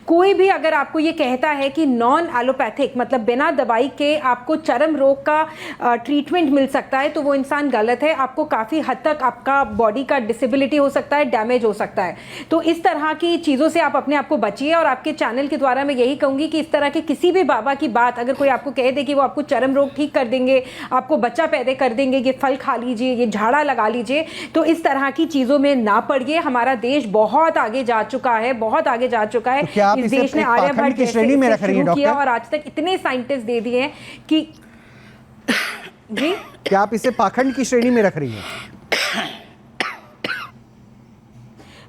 कोई भी अगर आपको ये कहता है कि नॉन एलोपैथिक, मतलब बिना दवाई के आपको चर्म रोग का ट्रीटमेंट मिल सकता है, तो वो इंसान गलत है। आपको काफ़ी हद तक आपका बॉडी का डिसेबिलिटी हो सकता है, डैमेज हो सकता है। तो इस तरह की चीज़ों से आप अपने आप को बचिए। और आपके चैनल के द्वारा मैं यही कहूँगी कि इस तरह के किसी भी बाबा की बात अगर कोई आपको कह दे कि वो आपको चर्म रोग ठीक कर देंगे, आपको बच्चा पैदा कर देंगे, ये फल खा लीजिए, ये झाड़ा लगा लीजिए, तो इस तरह की चीज़ों में ना पड़िए। हमारा देश बहुत आगे जा चुका है, बहुत आगे जा चुका है। क्या आप इस इसे देश ने एक आर्यभट्ट पाखंड की जैसे श्रेणी में इसे रख रही हैं, शुरू किया डॉक्टर? और आज तक इतने साइंटिस्ट दे दिए हैं कि जी, क्या आप इसे पाखंड की श्रेणी में रख रही हैं?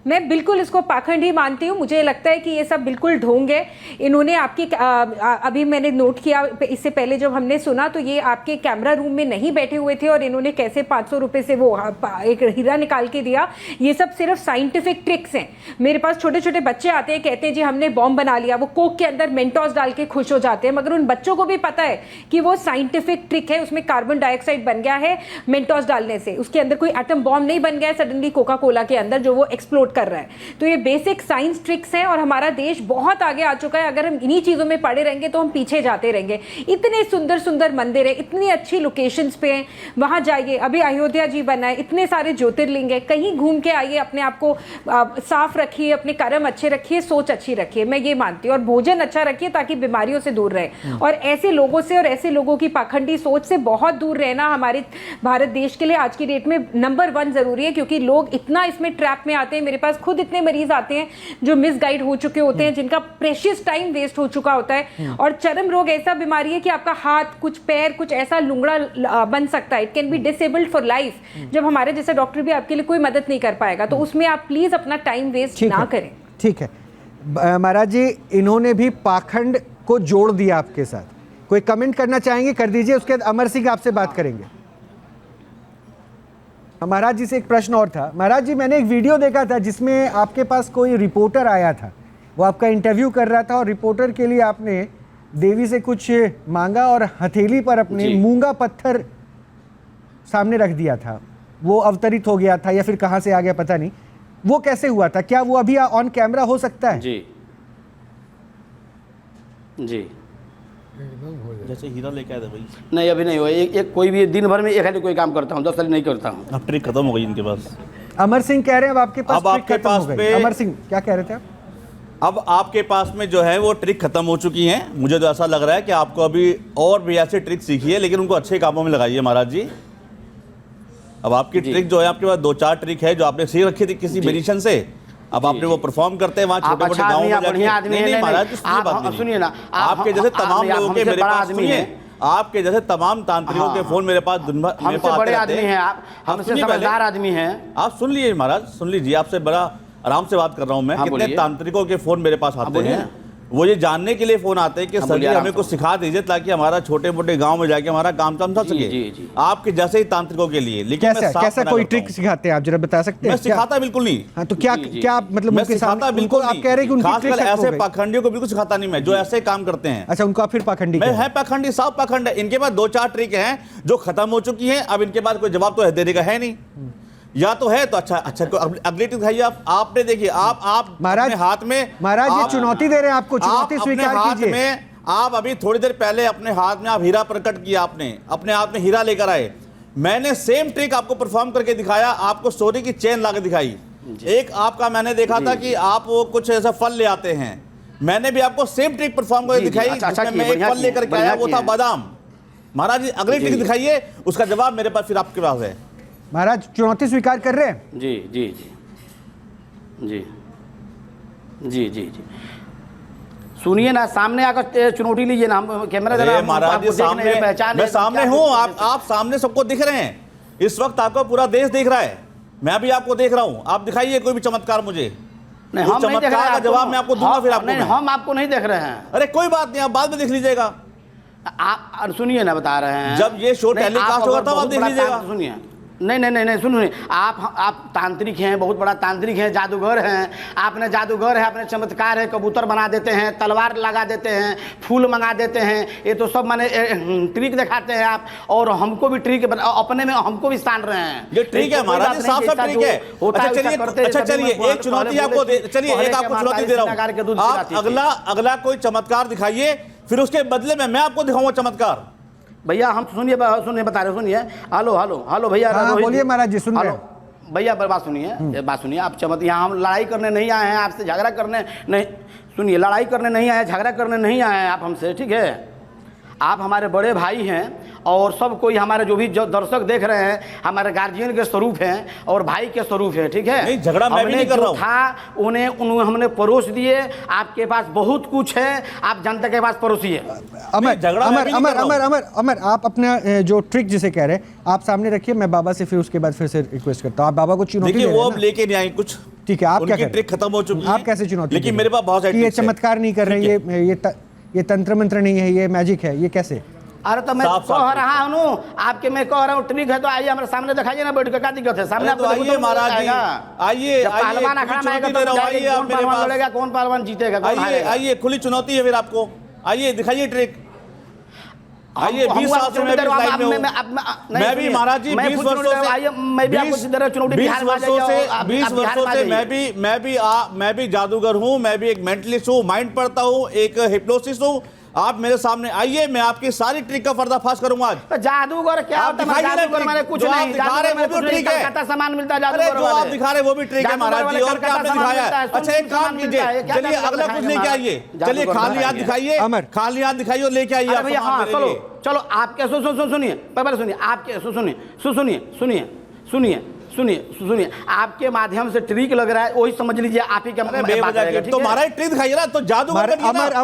मैं बिल्कुल इसको पाखंड ही मानती हूँ। मुझे लगता है कि ये सब बिल्कुल ढोंग है। इन्होंने आपकी अभी मैंने नोट किया, इससे पहले जब हमने सुना तो ये आपके कैमरा रूम में नहीं बैठे हुए थे और इन्होंने कैसे 500 रुपये से वो एक हीरा निकाल के दिया। ये सब सिर्फ साइंटिफिक ट्रिक्स हैं। मेरे पास छोटे छोटे बच्चे आते हैं, कहते हैं जी हमने बॉम्ब बना लिया। वो कोक के अंदर मेंटोस डाल के खुश हो जाते हैं, मगर उन बच्चों को भी पता है कि वो साइंटिफिक ट्रिक है, उसमें कार्बन डाइऑक्साइड बन गया है मेंटोस डालने से, उसके अंदर कोई एटम बॉम्ब नहीं बन गया है सडनली कोका कोला के अंदर जो वो एक्सप्लोड कर रहा है। तो ये बेसिक साइंस ट्रिक्स हैं और हमारा देश बहुत आगे आ चुका है। अगर हम इन्हीं चीज़ों में पड़े रहेंगे तो हम पीछे जाते रहेंगे। इतने सुंदर सुंदर मंदिर है, इतनी अच्छी लोकेशंस पे हैं, वहाँ जाइए। अभी अयोध्या जी बना है, इतने सारे ज्योतिर्लिंग है, कहीं घूम के आइए, अपने आप को साफ रखिए, अपने कर्म अच्छे रखिए, सोच अच्छी रखिए, मैं ये मानती हूँ। और भोजन अच्छा रखिए ताकि बीमारियों से दूर रहे। और ऐसे लोगों से और ऐसे लोगों की पाखंडी सोच से बहुत दूर रहना हमारे भारत देश के लिए आज की डेट में नंबर 1 जरूरी है, क्योंकि लोग इतना इसमें ट्रैप में आते हैं। मेरे पास खुद इतने मरीज आते हैं जो मिसगाइड हो चुके होते हैं, जिनका प्रेशियस टाइम वेस्ट हो चुका होता है। और चर्म रोग ऐसा बीमारी है कि आपका हाथ, कुछ पैर, कुछ ऐसा लुंगड़ा बन सकता है। It can be disabled for life. जब हमारे जैसे डॉक्टर भी आपके लिए कोई मदद नहीं कर पाएगा, तो उसमें आप प्लीज अपना टाइम वेस्ट ना करें। ठीक है महाराज जी, इन्होंने भी पाखंड को जोड़ दिया आपके साथ। कोई कमेंट करना चाहेंगे कर दीजिए, उसके बाद अमर सिंह आपसे बात करेंगे। महाराज जी से एक प्रश्न और था। महाराज जी, मैंने एक वीडियो देखा था जिसमें आपके पास कोई रिपोर्टर आया था, वो आपका इंटरव्यू कर रहा था और रिपोर्टर के लिए आपने देवी से कुछ मांगा और हथेली पर अपने मूंगा पत्थर सामने रख दिया था। वो अवतरित हो गया था या फिर कहाँ से आ गया पता नहीं। वो कैसे हुआ था? क्या वो अभी ऑन कैमरा हो सकता है? जी जी, जैसे हीरा लेके आए थे भाई। नहीं अभी नहीं हुआ। एक कोई भी दिन भर में एक कोई काम करता हूँ, 10 साल नहीं करता हूँ। अब ट्रिक खत्म हो गई इनके पास। अमर सिंह कह रहे हैं अब आपके पास अब आपके ट्रिक खत्म हो पास गई। में- अमर सिंह क्या कह रहे थे आप? अब आपके पास में जो है वो ट्रिक खत्म हो चुकी हैं। मुझे तो ऐसा लग रहा है कि आपको अभी और भी ऐसे ट्रिक सीखी है, लेकिन उनको अच्छे कामों में लगाइए महाराज जी। अब आपकी ट्रिक जो है, आपके पास 2-4 ट्रिक है जो आपने सीख रखी थी किसी म्यूजिशियन से, अब आपने वो परफॉर्म करते हैं वहाँ छोटे मोटे गाँव में जाके। नहीं महाराज, सुनिए ना, आपके जैसे तमाम लोगों के मेरे पास सुनिए, आपके जैसे तमाम तांत्रिकों के फोन मेरे पास दिन भर मेरे पास बड़े आदमी हैं आप, हमसे समझदार आदमी हैं आप। सुन लीजिए महाराज, सुन लीजिए, आपसे बड़ा आराम से बात कर रहा हूं मैं। कितने तांत्रिकों के फोन मेरे पास आते हैं, वो ये जानने के लिए फोन आते हैं कि सर जी हमें कुछ सिखा दीजिए ताकि हमारा छोटे मोटे गांव में जाके हमारा काम चल सके, आपके जैसे ही तांत्रिकों के लिए। लेकिन कैसा कोई ट्रिक सिखाते हैं आप, जरा बता सकते हैं? मैं सिखाता बिल्कुल नहीं। हाँ, तो क्या मतलब मैं सिखाता बिल्कुल आप कह रहे हैं कि उनकी ट्रिक खासकर ऐसे पाखंडियों को बिल्कुल सिखाता नहीं मैं, जो ऐसे काम करते हैं। अच्छा, उनको आप फिर पाखंडी मैं है पाखंडी, साफ पाखंड है। इनके पास 2-4 ट्रिक हैं जो खत्म हो चुकी हैं। अब इनके पास कोई जवाब तो देने का है नहीं, या तो है तो अच्छा अगली ट्रिक दिखाइए आप। आपने देखिए, आप महाराज अपने हाथ में, महाराज ये चुनौती दे रहे हैं आपको, चुनौती स्वीकार कीजिए। आप अभी थोड़ी देर पहले अपने हाथ में आप हीरा प्रकट किया, आपने अपने हाथ में हीरा लेकर आए। मैंने सेम ट्रिक आपको परफॉर्म करके दिखाया, आपको सोने की चेन ला के दिखाई। एक आपका मैंने देखा था कि आप वो कुछ ऐसा फल ले आते हैं, मैंने भी आपको सेम ट्रिक परफॉर्म करके दिखाई। मैं एक फल लेकर के आया, वो था बादाम। महाराज जी अगली ट्रिक दिखाइए, उसका जवाब मेरे पास फिर आपके पास है। महाराज चुनौती स्वीकार कर रहे हैं? जी जी जी जी जी जी जी सुनिए ना, सामने आकर चुनौती लीजिए ना। हम कैमरा देना, महाराज जी सामने, मैं सामने हूँ, आप सामने सबको दिख रहे हैं। इस वक्त आपको पूरा देश देख रहा है, मैं भी आपको देख रहा हूँ। आप दिखाइए कोई भी चमत्कार मुझे। नहीं, हम नहीं देख रहे हैं, का जवाब मैं आपको दूंगा। फिर आपको नहीं, हम आपको नहीं देख रहे हैं। अरे कोई बात नहीं, आप बाद में देख लीजिएगा। आप सुनिए ना, बता रहे हैं जब ये शो टेलीकास्ट होगा तब आप देख लीजिएगा। सुनिए, नहीं सुनिए, आप तांत्रिक हैं, बहुत बड़ा तांत्रिक हैं, जादूगर हैं। आपने जादूगर है, आपने चमत्कार है, कबूतर बना देते हैं, तलवार लगा देते हैं, फूल मंगा देते हैं, ये तो सब माने ट्रिक दिखाते हैं आप। और हमको भी ट्रिक अपने में हमको भी स्थान रहे हैं। ये ट्रिक है महाराज, साफ साफ ट्रिक है। अच्छा चलिए एक चुनौती आपको, चलिए एक आपको चुनौती दे रहा हूँ। आप अगला कोई चमत्कार दिखाइए, फिर उसके बदले में मैं आपको दिखाऊंगा चमत्कार। भैया हम सुनिए बता रहे, सुनिए। हेलो भैया, बोलिए महाराज जी, सुन रहे हैं भैया। बात सुनिए, आप यहाँ हम लड़ाई करने नहीं आए हैं, आपसे झगड़ा करने नहीं। सुनिए, लड़ाई करने नहीं आए, झगड़ा करने नहीं आए हैं आप हमसे, ठीक है? आप हमारे बड़े भाई हैं और सब कोई हमारे जो दर्शक देख रहे हैं हमारे गार्जियन के स्वरूप हैं और भाई के स्वरूप है, ठीक है? नहीं, झगड़ा मैं भी नहीं कर रहा हूं। था उन्हें हमने परोस दिए। आपके पास बहुत कुछ है, आप जनता के पास परोसिए। अमर, आप अपना जो ट्रिक जिसे कह रहे हैं आप सामने रखिए, मैं बाबा से फिर उसके बाद फिर से रिक्वेस्ट करता हूँ। आप बाबा को चुनौती देखिए, वो अब लेके नहीं आई कुछ, ठीक है? आप क्या कह रहे हैं? ट्रिक खत्म हो चुकी है, आप कैसे चुनौती? लेकिन मेरे पास बहुत सारी ये चमत्कार नहीं कर रहे, ये तंत्र मंत्र नहीं है, ये मैजिक है, ये कैसे? अरे तो मैं कह रहा हूँ आपके, मैं कह रहा हूँ ट्रिक है तो आइए हमारे सामने दिखाइए ना, बैठ के क्या दिक्कत है? सामने तो आइए महाराज जी, आइए। पहलवान अखाड़ा में आएगा तो लड़ेगा, कौन पहलवान जीतेगा? आइए, खुली चुनौती है फिर आपको। आइए दिखाइए ट्रिक। आइए 20 साल से मैं भी लाइन में हूं। मैं भी महाराज जी 20 वर्षों से मैं भी जादूगर हूं, मैं भी एक मेंटलिस्ट हूं, माइंड पढ़ता हूं, एक हिप्नोसिस हूं। आप मेरे सामने आइए, मैं आपकी सारी ट्रिक का पर्दाफाश करूंगा आज। जादूगर क्या होता है? जादूगर मैंने कुछ नहीं दिखा रहे, वो भी ट्रिक है। सामान मिलता है जादूगर, जो आप दिखा रहे वो भी ट्रिक है महाराज जी। और क्या आपने दिखाया है? अच्छा एक काम कीजिए, चलिए अगला कुछ लेके आइए। चलिए खाली हाथ दिखाइए, खाली हाथ दिखाइए और लेके आइए। चलो आपके सुनिए, पहले सुनिए, आपके सुनिए, आपके माध्यम से ट्रिक लग रहा है, वही समझ लीजिए आप ही का तो हमारा ट्रिक दिखाइए ना, तो जादू।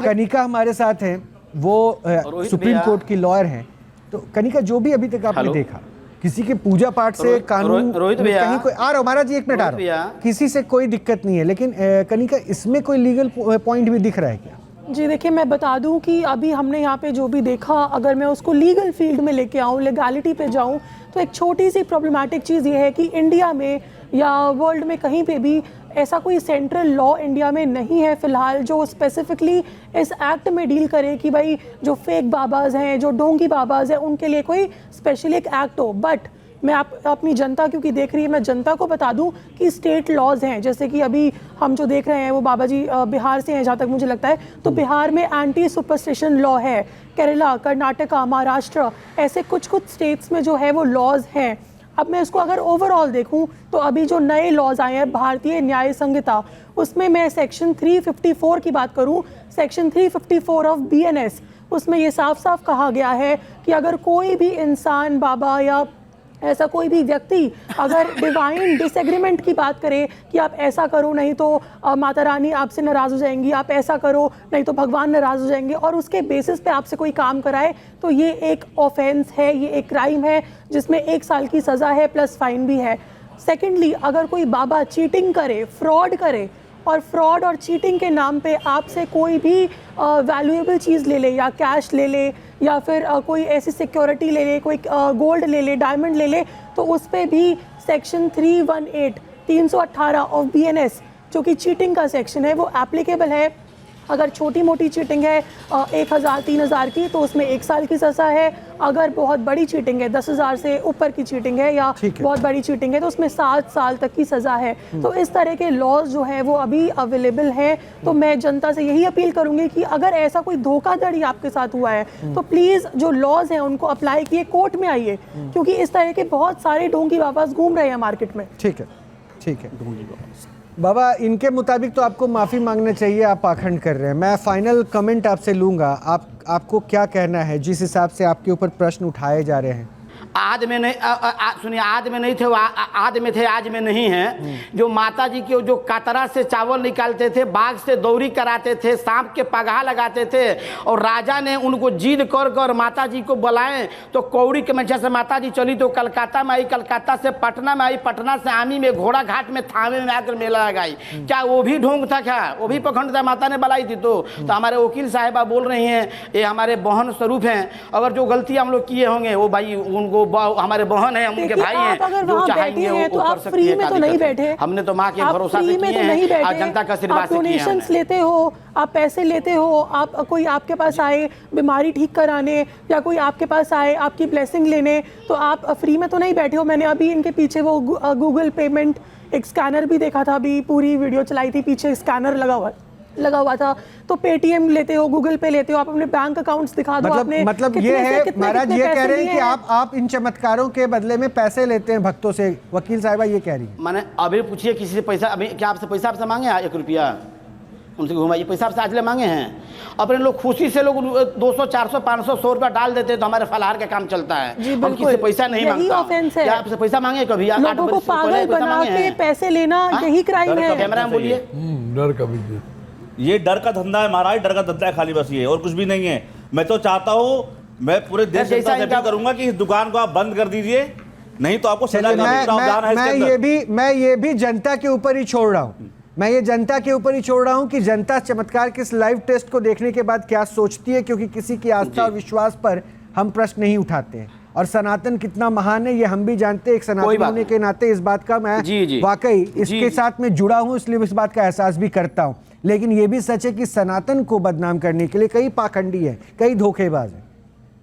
कनिका हमारे साथ हैं, वो सुप्रीम कोर्ट की लॉयर हैं। तो कनिका, जो भी अभी तक आपने देखा, किसी के पूजा पाठ से कानून कहीं कोई आ रहा, महाराज जी एक मिनट आ रहा, किसी से कोई दिक्कत नहीं है, लेकिन कनिका इसमें कोई लीगल पॉइंट भी दिख रहा है क्या? जी देखिए, मैं बता दूं कि अभी हमने यहाँ पे जो भी देखा, अगर मैं उसको लीगल फील्ड में लेके आऊँ, लीगैलिटी पे जाऊँ, तो एक छोटी सी प्रॉब्लमैटिक चीज़ ये है कि इंडिया में या वर्ल्ड में कहीं पे भी ऐसा कोई सेंट्रल लॉ इंडिया में नहीं है फ़िलहाल जो स्पेसिफिकली इस एक्ट में डील करे कि भाई जो फेक बाबाज हैं, जो ढोंगी बाबाज हैं, उनके लिए कोई स्पेशली एक एक्ट हो। बट मैं अपनी जनता क्योंकि देख रही है, मैं जनता को बता दूं कि स्टेट लॉज हैं, जैसे कि अभी हम जो देख रहे हैं वो बाबा जी बिहार से हैं जहाँ तक मुझे लगता है, तो बिहार में एंटी सुपरस्टिशन लॉ है। केरला, कर्नाटका, महाराष्ट्र, ऐसे कुछ स्टेट्स में जो है वो लॉज हैं। अब मैं इसको अगर ओवरऑल देखूं तो अभी जो नए लॉज आए हैं भारतीय न्याय संहिता, उसमें मैं सेक्शन 354 की बात करूं, सेक्शन 354 ऑफ BNS, उसमें ये साफ साफ कहा गया है कि अगर कोई भी इंसान, बाबा या ऐसा कोई भी व्यक्ति अगर डिवाइन डिसएग्रीमेंट की बात करे कि आप ऐसा करो नहीं तो माता रानी आपसे नाराज़ हो जाएंगी, आप ऐसा करो नहीं तो भगवान नाराज़ हो जाएंगे, और उसके बेसिस पे आपसे कोई काम कराए, तो ये एक ऑफेंस है, ये एक क्राइम है जिसमें 1 साल की सज़ा है प्लस फाइन भी है। सेकेंडली, अगर कोई बाबा चीटिंग करे, फ्रॉड करे, और फ्रॉड और चीटिंग के नाम पे आपसे कोई भी वैल्यूएबल चीज़ ले ले, या कैश ले ले, या फिर कोई ऐसी सिक्योरिटी ले ले, कोई गोल्ड ले ले, डायमंड ले ले, तो उस पर भी सेक्शन 318 ऑफ BNS जो कि चीटिंग का सेक्शन है वो एप्लीकेबल है। अगर छोटी मोटी चीटिंग है 1000 3000 की तो उसमें 1 साल की सज़ा है। अगर बहुत बड़ी चीटिंग है 10,000 से ऊपर की चीटिंग है या बहुत बड़ी चीटिंग है तो उसमें 7 साल तक की सज़ा है। तो इस तरह के लॉज जो है वो अभी अवेलेबल हैं। तो मैं जनता से यही अपील करूंगी कि अगर ऐसा कोई धोखाधड़ी आपके साथ हुआ है तो प्लीज़ जो लॉज हैं उनको अप्लाई किए, कोर्ट में आइए, क्योंकि इस तरह के बहुत सारे ढोंगी वापस घूम रहे हैं मार्केट में। ठीक है, ठीक है बाबा, इनके मुताबिक तो आपको माफ़ी मांगना चाहिए, आप पाखंड कर रहे हैं। मैं फाइनल कमेंट आपसे लूँगा, आपको क्या कहना है जिस हिसाब से आपके ऊपर प्रश्न उठाए जा रहे हैं? आज में नहीं, सुनिए, आज में नहीं थे वो, आज में थे, आज में नहीं है। जो माता जी के जो कातरा से चावल निकालते थे, बाघ से दौरी कराते थे, सांप के पगहा लगाते थे, और राजा ने उनको जिद कर कर माता जी को बुलाए तो कौड़ी के मंचा से माता जी चली तो कलकत्ता में आई, कलकत्ता से पटना में आई, पटना से आमी में, घोड़ा घाट में, थावे में आकर मेला लगाई। क्या वो भी ढोंग था? क्या वो भी पखंड था? माता ने बुलाई थी तो हमारे वकील साहिबा बोल रही हैं ये हमारे बहन स्वरूप हैं। अगर जो गलती हम लोग किए होंगे वो भाई उनको हमारे बहन है, हम उनके भाई हैं, जो चाहेंगे वो तो आप फ्री में तो नहीं बैठे। हमने तो माँ के भरोसा से किए हैं, आज जनता का आशीर्वाद से किए हैं। डोनेशंस लेते हो, आप पैसे लेते हो, आप कोई आपके पास आए बीमारी ठीक कराने या कोई आपके पास आए आपकी ब्लेसिंग लेने, तो आप फ्री में तो नहीं बैठे हो। मैंने अभी इनके पीछे वो गूगल पेमेंट एक स्कैनर भी देखा था, अभी पूरी वीडियो चलाई थी, पीछे स्कैनर लगा हुआ था। तो पेटीएम लेते हो, गूगल पे लेते हो, आप अपने बैंक अकाउंट्स दिखा दो। मतलब ये है महाराज, ये कह रहे हैं कि आप इन चमत्कारों के बदले में पैसे लेते हैं भक्तों से। वकील साहिबा ये कह रही है। मैंने अभी पूछिए किसी से पैसा, अभी क्या आपसे पैसा आपसे मांगे 1 रुपया? उनसे घुमाइए, पैसा आपसे आज ले मांगे हैं? अपने लोग खुशी से लोग 200 400 500 100 रुपया डाल देते हैं तो हमारे फलाहार का काम चलता है। हम किसी से पैसा नहीं मांगता। क्या आपसे पैसा मांगे कभी? लोगों को पागल बना के पैसे लेना यही क्राइम है। कैमरा में बोलिए। डर का भी, ये डर का धंधा है महाराज, डर का धंधा है खाली, बस ये और कुछ भी नहीं है। मैं तो चाहता हूँ, मैं पूरे देश जनता से अपील करूंगा कि इस दुकान को आप बंद कर दीजिए, नहीं तो आपको सजा का प्रावधान है इसके अंदर। मैं ये भी जनता के ऊपर ही छोड़ रहा हूँ, मैं ये जनता के ऊपर ही छोड़ रहा हूँ कि जनता चमत्कार के इस लाइव टेस्ट को देखने के बाद क्या सोचती है, क्योंकि किसी की आस्था और विश्वास पर हम प्रश्न नहीं उठाते हैं। और सनातन कितना महान है ये हम भी जानते हैं, एक सनातन होने के नाते इस बात का मैं वाकई इसके साथ में जुड़ा हूँ, इसलिए इस बात का एहसास भी करता हूँ। लेकिन ये भी सच है कि सनातन को बदनाम करने के लिए कई पाखंडी हैं, कई धोखेबाज हैं,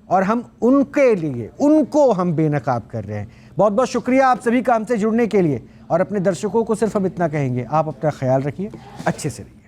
और हम उनके लिए उनको हम बेनकाब कर रहे हैं। बहुत बहुत शुक्रिया आप सभी का हमसे जुड़ने के लिए, और अपने दर्शकों को सिर्फ हम इतना कहेंगे, आप अपना ख्याल रखिए, अच्छे से रहिए।